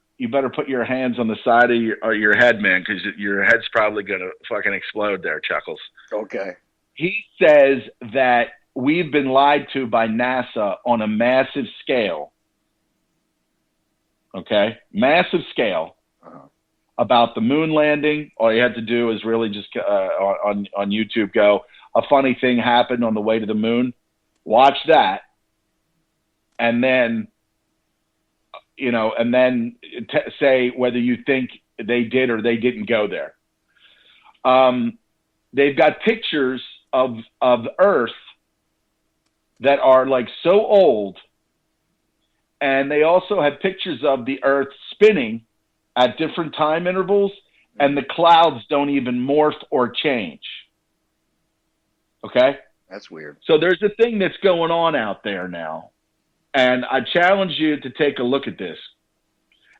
put your hands on the side of your head, man, because your head's probably going to fucking explode there, Chuckles. Okay. He says that we've been lied to by NASA on a massive scale. Okay? Massive scale. Uh-huh. About the moon landing. All you had to do is really just on YouTube go, a funny thing happened on the way to the moon. Watch that. And then, say whether you think they did or they didn't go there. They've got pictures of Earth that are like so old. And they also have pictures of the Earth spinning at different time intervals, and the clouds don't even morph or change. Okay? That's weird. So there's a thing that's going on out there now. And I challenge you to take a look at this.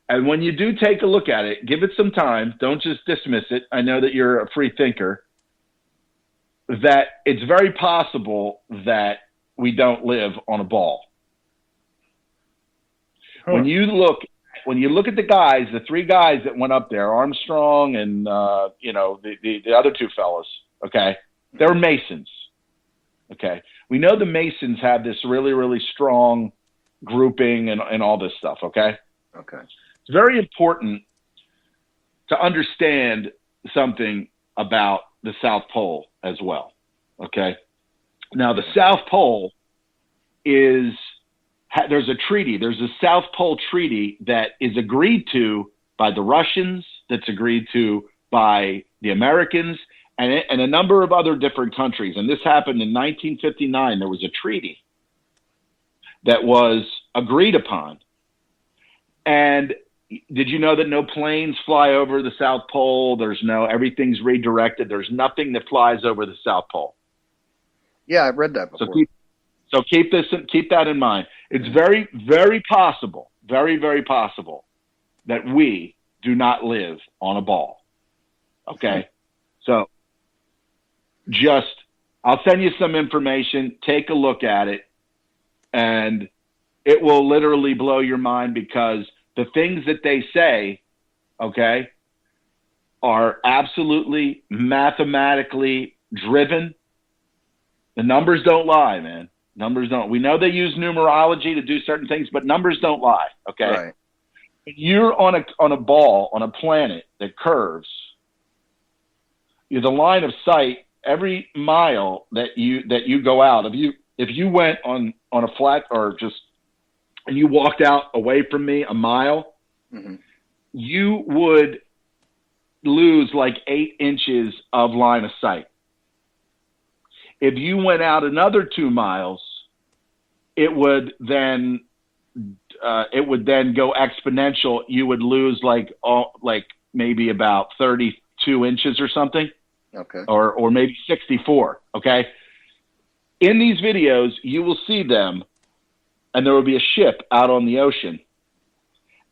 And when you do take a look at it, give it some time. Don't just dismiss it. I know that you're a free thinker. That it's very possible that we don't live on a ball. Huh. When you look at the guys, the three guys that went up there, Armstrong and the other two fellas, okay, they're Masons. Okay, we know the Masons have this really, really strong grouping and all this stuff. Okay, it's very important to understand something about the South Pole as well. Okay, now the South Pole is. There's a treaty. There's a South Pole Treaty that is agreed to by the Russians, that's agreed to by the Americans, and a number of other different countries. And this happened in 1959. There was a treaty that was agreed upon. And did you know that no planes fly over the South Pole? Everything's redirected. There's nothing that flies over the South Pole. Yeah, I've read that before. So keep that in mind. It's very, very possible, very, very possible that we do not live on a ball. Okay? So I'll send you some information. Take a look at it. And it will literally blow your mind because the things that they say, okay, are absolutely mathematically driven. The numbers don't lie, man. Numbers don't. We know they use numerology to do certain things, but numbers don't lie, okay? Right. You're on a ball, on a planet that curves. The line of sight, every mile that you go out, if you went on a flat or just and you walked out away from me a mile, you would lose like 8 inches of line of sight. If you went out another 2 miles, it would then go exponential. You would lose like maybe about 32 inches or something. Okay. Or maybe 64. Okay. In these videos, you will see them, and there will be a ship out on the ocean.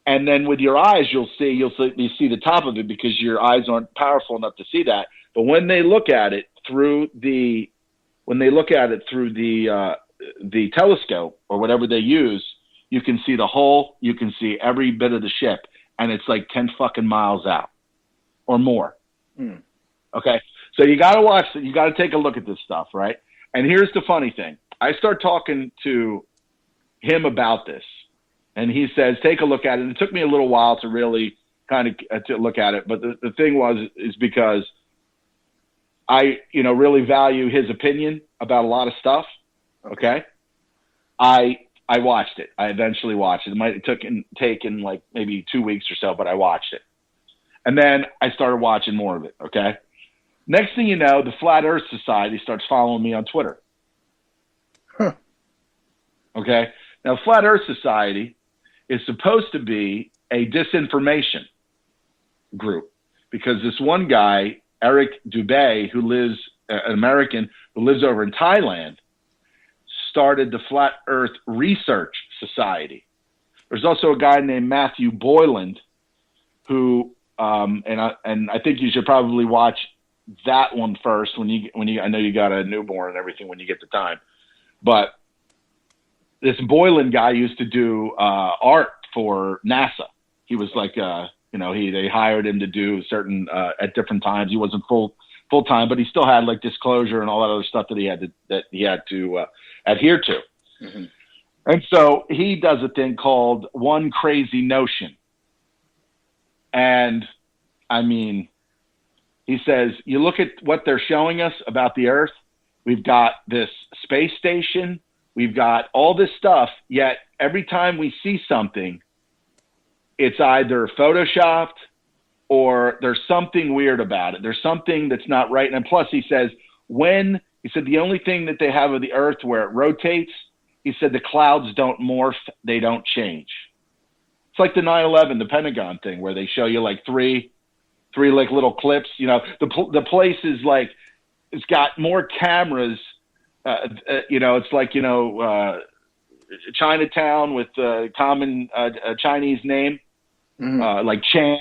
And then with your eyes, you see the top of it because your eyes aren't powerful enough to see that. But when they look at it through the telescope or whatever they use, you can see the hull, you can see every bit of the ship, and it's like 10 fucking miles out or more. Okay. So you got to watch it. You got to take a look at this stuff, right? And here's the funny thing. I start talking to him about this, and he says, take a look at it. And it took me a little while to really kind of to look at it. But the thing is because I, really value his opinion about a lot of stuff. Okay. I watched it. I eventually watched it. It might have taken like maybe 2 weeks or so, but I watched it. And then I started watching more of it. Okay. Next thing you know, the Flat Earth Society starts following me on Twitter. Huh. Okay. Now, Flat Earth Society is supposed to be a disinformation group because this one guy, Eric Dubé, an American who lives over in Thailand, started the Flat Earth Research Society. There's also a guy named Matthew Boyland who, and I think you should probably watch that one first when you I know you got a newborn and everything when you get the time, but this Boylan guy used to do art for NASA. He was like they hired him to do certain at different times. He wasn't full time, but he still had like disclosure and all that other stuff that he had to adhere to. And so he does a thing called One Crazy Notion. And I mean, he says, you look at what they're showing us about the Earth. We've got this space station. We've got all this stuff. Yet every time we see something, it's either photoshopped or there's something weird about it. There's something that's not right. And plus he says, the only thing that they have of the Earth where it rotates, he said the clouds don't morph. They don't change. It's like the 9/11, the Pentagon thing where they show you like three like little clips, the place is like, it's got more cameras. It's like, Chinatown with a common Chinese name, like Chan,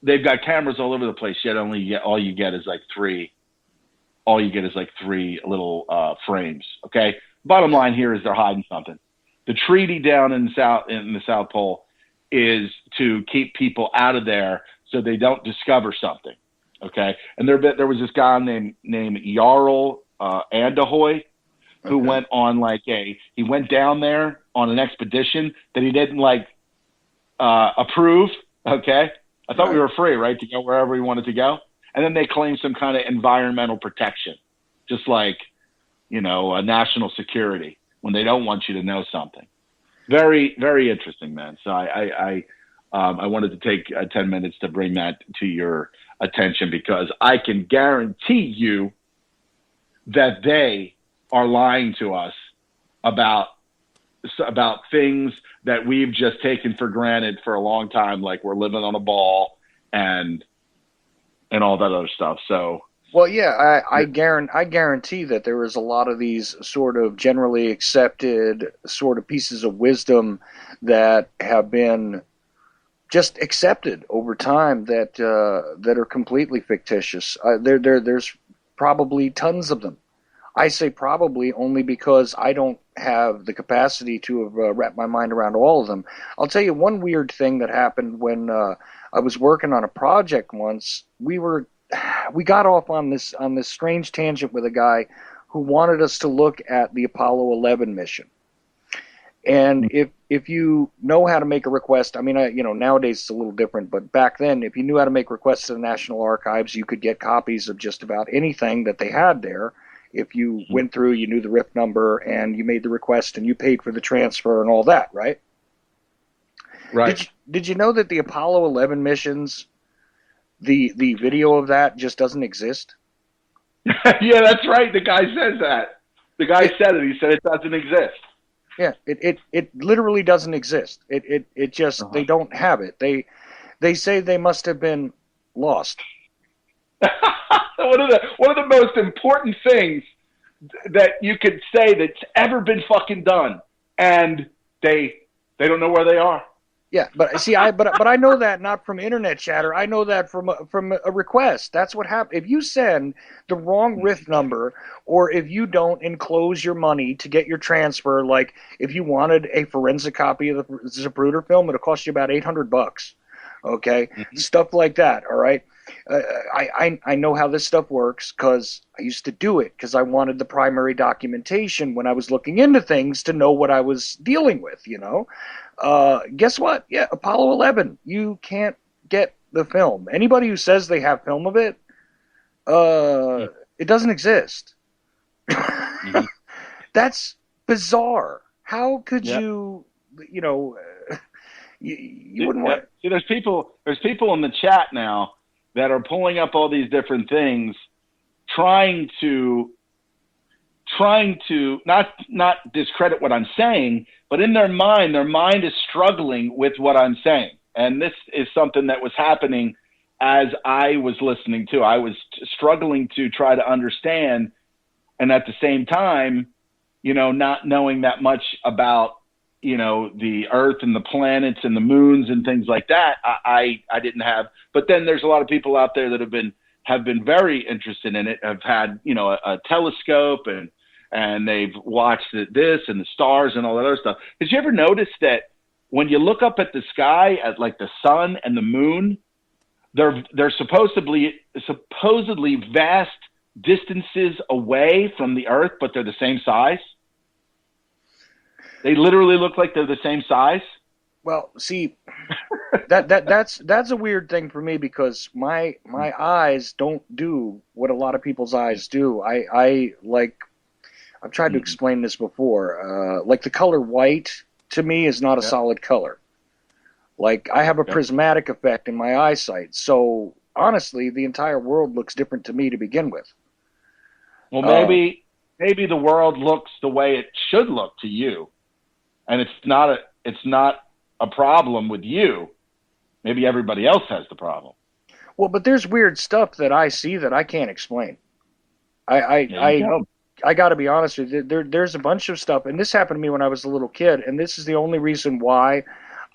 they've got cameras all over the place. Yet all you get is like three little frames. Okay. Bottom line here is they're hiding something. The treaty down in the South Pole is to keep people out of there so they don't discover something. Okay. And there was this guy named Jarl Andahoy who went on he went down there on an expedition that he didn't approve. Okay. I thought we were free, right, to go wherever we wanted to go. And then they claimed some kind of environmental protection, just like, national security when they don't want you to know something. Very, very interesting, man. So I wanted to take 10 minutes to bring that to your attention because I can guarantee you that they are lying to us about things that we've just taken for granted for a long time, like we're living on a ball and all that other stuff. So Well, yeah, I guarantee that there is a lot of these sort of generally accepted sort of pieces of wisdom that have been just accepted over time that are completely fictitious. There's probably tons of them. I say probably only because I don't have the capacity to have wrapped my mind around all of them. I'll tell you one weird thing that happened when I was working on a project once. We got off on this strange tangent with a guy who wanted us to look at the Apollo 11 mission. And if you know how to make a request, I mean, nowadays it's a little different, but back then, if you knew how to make requests to the National Archives, you could get copies of just about anything that they had there. If you went through, you knew the RIF number, and you made the request, and you paid for the transfer and all that, right? Right. Did you know that the Apollo 11 missions, the video of that just doesn't exist? Yeah, that's right. The guy says that. The guy said it. He said it doesn't exist. Yeah, it literally doesn't exist. It just they don't have it. They say they must have been lost. One of the most important things that you could say that's ever been fucking done, and they don't know where they are. Yeah, but see, I know that not from internet chatter. I know that from a request. That's what happened. If you send the wrong RIF number, or if you don't enclose your money to get your transfer, like if you wanted a forensic copy of the Zapruder film, it'll cost you about $800. Okay, stuff like that. All right. I know how this stuff works because I used to do it because I wanted the primary documentation when I was looking into things to know what I was dealing with, guess what? Yeah, Apollo 11, you can't get the film. Anybody who says they have film of it, it doesn't exist. That's bizarre. How could you wouldn't want... See, there's people in the chat now that are pulling up all these different things, trying to not discredit what I'm saying, but in their mind is struggling with what I'm saying. And this is something that was happening as I was listening to. I was struggling to try to understand, and at the same time, not knowing that much about, the Earth and the planets and the moons and things like that. I didn't have, but then there's a lot of people out there that have been very interested in it, have had, a telescope and they've watched this and the stars and all that other stuff. Did you ever notice that when you look up at the sky at like the sun and the moon, they're supposedly vast distances away from the Earth, but they're the same size? They literally look like they're the same size. Well, see, that's a weird thing for me because my eyes don't do what a lot of people's eyes do. I've tried to explain this before. Like the color white to me is not a solid color. Like I have a prismatic effect in my eyesight. So honestly, the entire world looks different to me to begin with. Well, maybe the world looks the way it should look to you. And it's not a problem with you. Maybe everybody else has the problem. Well, but there's weird stuff that I see that I can't explain. I got to be honest with you. There's a bunch of stuff, and this happened to me when I was a little kid, and this is the only reason why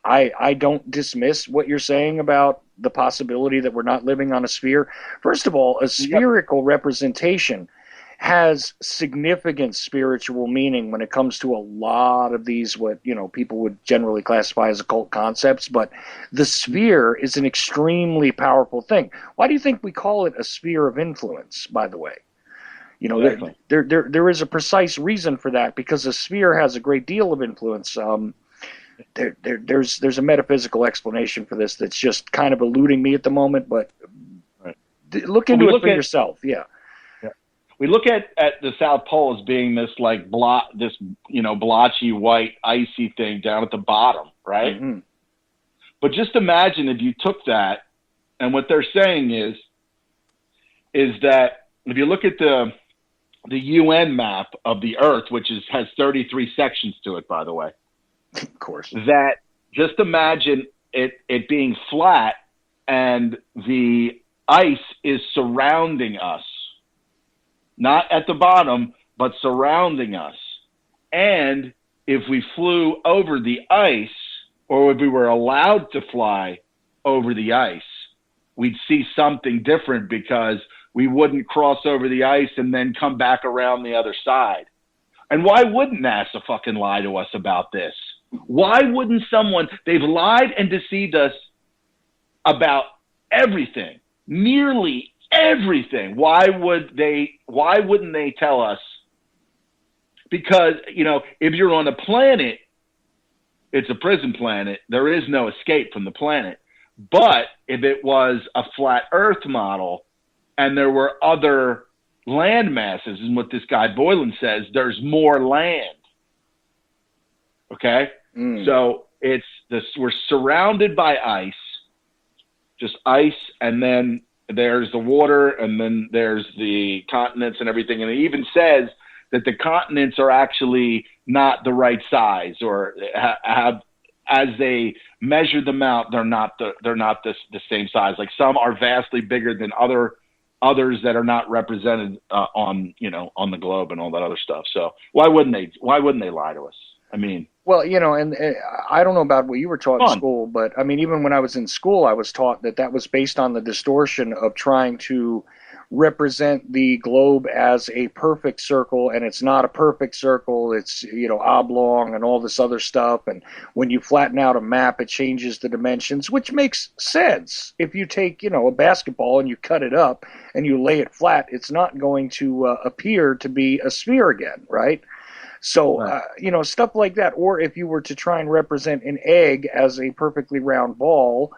I don't dismiss what you're saying about the possibility that we're not living on a sphere. First of all, a spherical representation has significant spiritual meaning when it comes to a lot of these, what people would generally classify as occult concepts. But the sphere is an extremely powerful thing. Why do you think we call it a sphere of influence, by the way? Exactly. There is a precise reason for that, because a sphere has a great deal of influence. There's a metaphysical explanation for this that's just kind of eluding me at the moment, but look into it for yourself. Yeah. We look at the South Pole as being this like blotchy white icy thing down at the bottom, right? Mm-hmm. But just imagine if you took that, and what they're saying is that if you look at the UN map of the Earth, which has 33 sections to it, by the way, of course, that just imagine it being flat and the ice is surrounding us. not at the bottom, but surrounding us. And if we flew over the ice, or if we were allowed to fly over the ice, we'd see something different because we wouldn't cross over the ice and then come back around the other side. And why wouldn't NASA fucking lie to us about this? Why wouldn't someone, they've lied and deceived us about everything, nearly everything. Why wouldn't they tell us? Because, you know, if you're on a planet, it's a prison planet. There is no escape from the planet. But if it was a flat Earth model and there were other land masses, and what this guy Boylan says, there's more land. Okay? So it's this, we're surrounded by ice, just ice, and then there's the water, and then there's the continents and everything. And it even says that the continents are actually not the right size, or have, as they measure them out, they're not the same size. Like some are vastly bigger than others that are not represented on the globe and all that other stuff. So why wouldn't they lie to us? I mean, well, you know, and I don't know about what you were taught in school, but I mean, even when I was in school, I was taught that was based on the distortion of trying to represent the globe as a perfect circle, and it's not a perfect circle. It's, you know, oblong and all this other stuff. And when you flatten out a map, it changes the dimensions, which makes sense. If you take, you know, a basketball and you cut it up and you lay it flat, it's not going to appear to be a sphere again, right? So, you know, stuff like that. Or if you were to try and represent an egg as a perfectly round ball,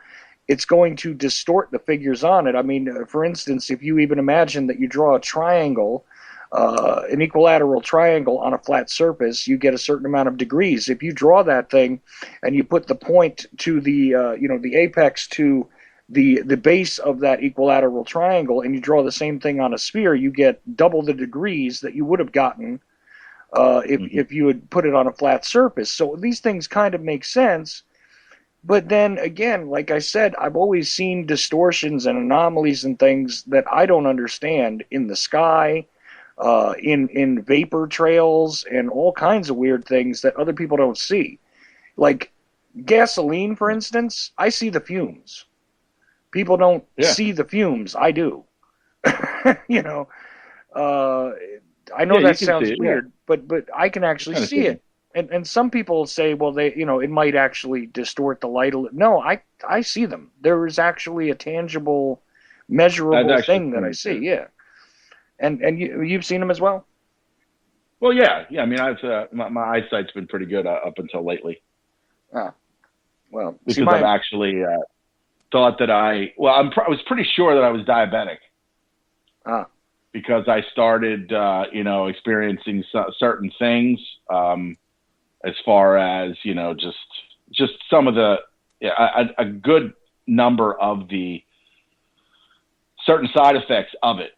it's going to distort the figures on it. I mean, for instance, if you even imagine that you draw a triangle, an equilateral triangle on a flat surface, you get a certain amount of degrees. If you draw that thing and you put the point to the, you know, the apex to the base of that equilateral triangle, and you draw the same thing on a sphere, you get double the degrees that you would have gotten if you had put it on a flat surface. So these things kind of make sense. But then again, like I said, I've always seen distortions and anomalies and things that I don't understand in the sky, in vapor trails, and all kinds of weird things that other people don't see. Like gasoline, for instance, I see the fumes. People don't see the fumes. I do. You know, I know that sounds weird, but I can actually see it. And some people say, well, it might actually distort the light a little. No, I see them. There is actually a tangible, measurable thing that I see. Yeah. And you've seen them as well? Well, yeah. I mean, I've my eyesight's been pretty good up until lately. Well, because I've actually thought that I was pretty sure that I was diabetic. Because I started, experiencing certain things, as far as, you know, just some of the, a good number of the certain side effects of it.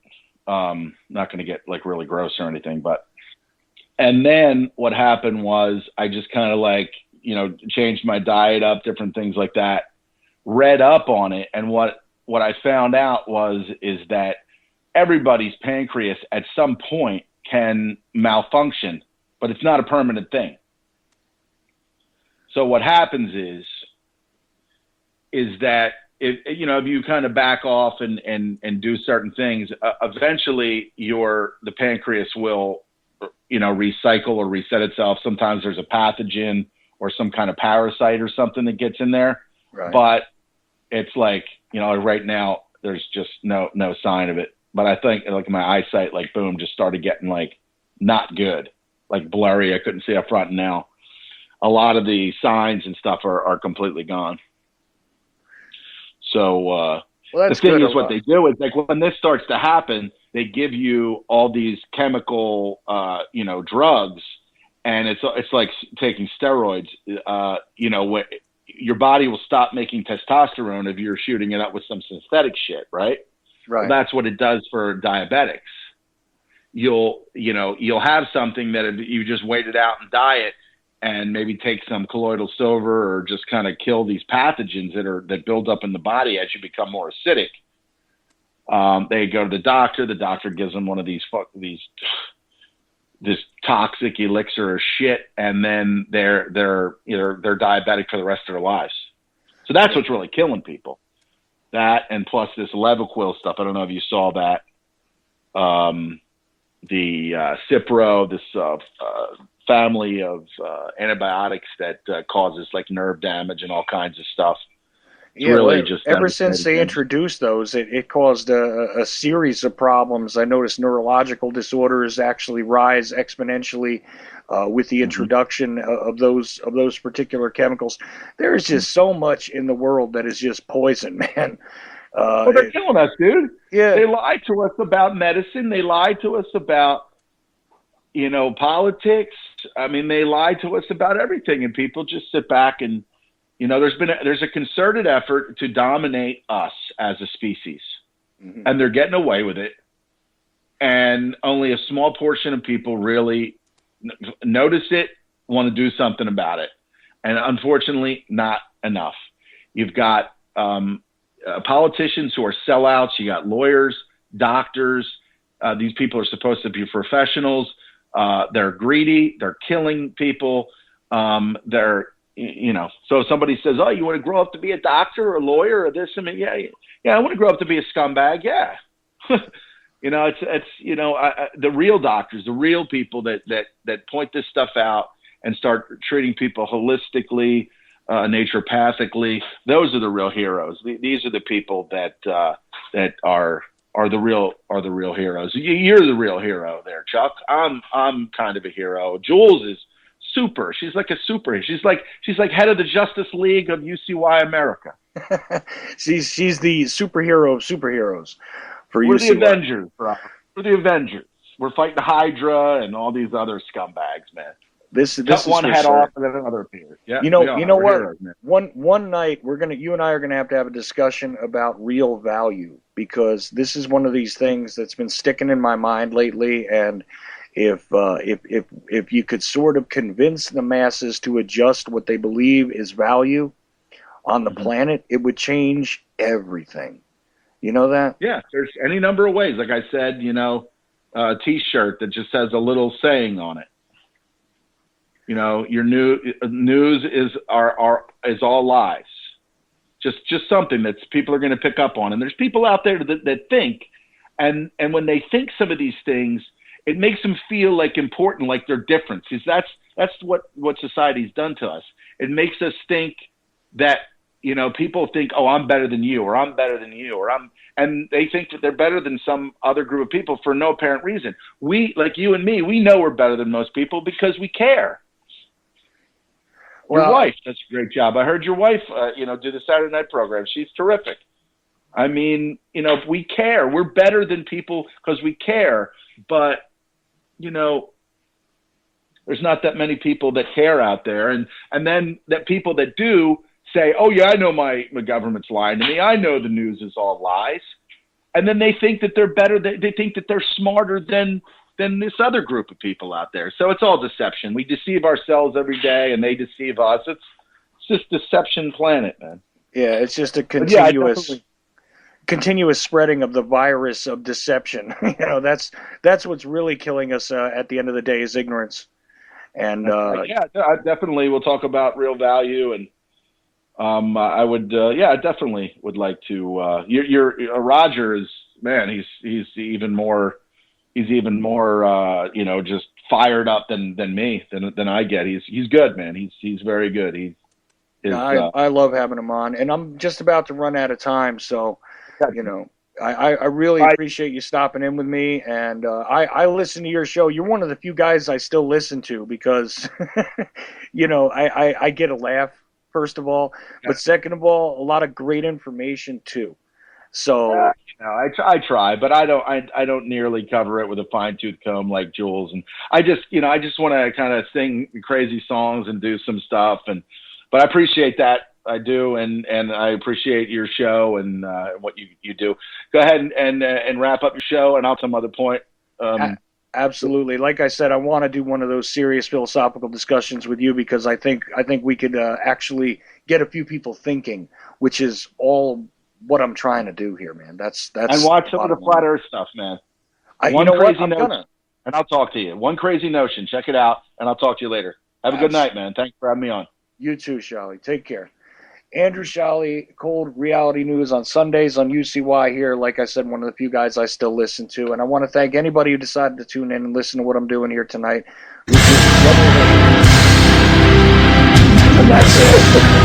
Not going to get like really gross or anything, and then what happened was I just kind of like, you know, changed my diet up, different things like that, read up on it. And what I found out is that everybody's pancreas at some point can malfunction, but it's not a permanent thing. So what happens is that if you kind of back off and do certain things, eventually the pancreas will, you know, recycle or reset itself. Sometimes there's a pathogen or some kind of parasite or something that gets in there. Right. But it's like, you know, right now there's just no sign of it. But I think like my eyesight, like boom, just started getting like not good, like blurry. I couldn't see up front. And now a lot of the signs and stuff are completely gone. So the thing is, what they do is like when this starts to happen, they give you all these chemical, drugs, and it's like taking steroids. Your body will stop making testosterone if you're shooting it up with some synthetic shit, right? Right. Well, that's what it does for diabetics. You'll have something that if you just wait it out in diet and maybe take some colloidal silver or just kind of kill these pathogens that build up in the body as you become more acidic. They go to the doctor. The doctor gives them one of this toxic elixir of shit, and then they're diabetic for the rest of their lives. So that's what's really killing people. That, and plus this Levaquil stuff. I don't know if you saw that. The Cipro, this family of antibiotics that causes like nerve damage and all kinds of stuff. It's really just ever since they introduced those, it caused a series of problems. I noticed neurological disorders actually rise exponentially with the introduction of those particular chemicals. There is just so much in the world that is just poison, man. Well, they're killing us, dude. Yeah. They lie to us about medicine. They lie to us about, politics. I mean, they lie to us about everything, and people just sit back and, there's a concerted effort to dominate us as a species, and they're getting away with it. And only a small portion of people really notice it, want to do something about it. And unfortunately, not enough. You've got politicians who are sellouts. You got lawyers, doctors. These people are supposed to be professionals. They're greedy. They're killing people. So if somebody says, "Oh, you want to grow up to be a doctor or a lawyer or this?" I mean, yeah, I want to grow up to be a scumbag. Yeah. The real doctors, the real people that point this stuff out and start treating people holistically, naturopathically. Those are the real heroes. These are the people that are the real heroes. You're the real hero there, Chuck. I'm kind of a hero. Jules is super. She's like a super. She's like head of the Justice League of UCY America. she's the superhero of superheroes. We're the Avengers, bro. We're the Avengers. We're fighting Hydra and all these other scumbags, man. This Cut is one head sure. off and then another appears. Yeah, you know what? Heroes, one night you and I are gonna have to have a discussion about real value, because this is one of these things that's been sticking in my mind lately. And if you could sort of convince the masses to adjust what they believe is value on the planet, it would change everything. You know that? Yeah, there's any number of ways. Like I said, a T-shirt that just has a little saying on it. Your news is all lies. Just something that people are going to pick up on. And there's people out there that think, and when they think some of these things, it makes them feel like important, like they're different. Because that's what society's done to us. It makes us think that, people think, oh, I'm better than you, or I'm better than you, and they think that they're better than some other group of people for no apparent reason. We, like you and me, we know we're better than most people because we care. Your wife does a great job. I heard your wife, do the Saturday night program. She's terrific. I mean, we care. We're better than people because we care. But, there's not that many people that care out there. And then that people that do say, oh, yeah, I know my government's lying to me. I know the news is all lies. And then they think that they're better. They think that they're smarter than this other group of people out there. So it's all deception. We deceive ourselves every day, and they deceive us. It's just deception planet, man. Yeah, it's just a continuous spreading of the virus of deception. That's what's really killing us at the end of the day, is ignorance. And I definitely will talk about real value, and I would, I definitely would like to. Your Roger is, man. He's even more. He's even more, just fired up than me, than I get. He's good, man. He's very good. I love having him on, and I'm just about to run out of time. So, I really appreciate you stopping in with me, and I listen to your show. You're one of the few guys I still listen to because, I get a laugh, first of all, but second of all, a lot of great information too. So I try, but I don't nearly cover it with a fine-tooth comb like Jules. And I just want to kind of sing crazy songs and do some stuff. But I appreciate that. I do. And I appreciate your show and what you do. Go ahead and wrap up your show, and I'll some other point. Absolutely. Like I said, I want to do one of those serious philosophical discussions with you, because I think we could actually get a few people thinking, which is all what I'm trying to do here, man. That's And watch the some of the bottom flat line. Earth stuff, man. You know what? I'm notion, gonna. and I'll talk to you. One crazy notion. Check it out, and I'll talk to you later. Have a good night, man. Thanks for having me on. You too, Shally. Take care. Andrew Shally, Cold Reality News on Sundays on UCY here. Like I said, one of the few guys I still listen to. And I want to thank anybody who decided to tune in and listen to what I'm doing here tonight. And that's it.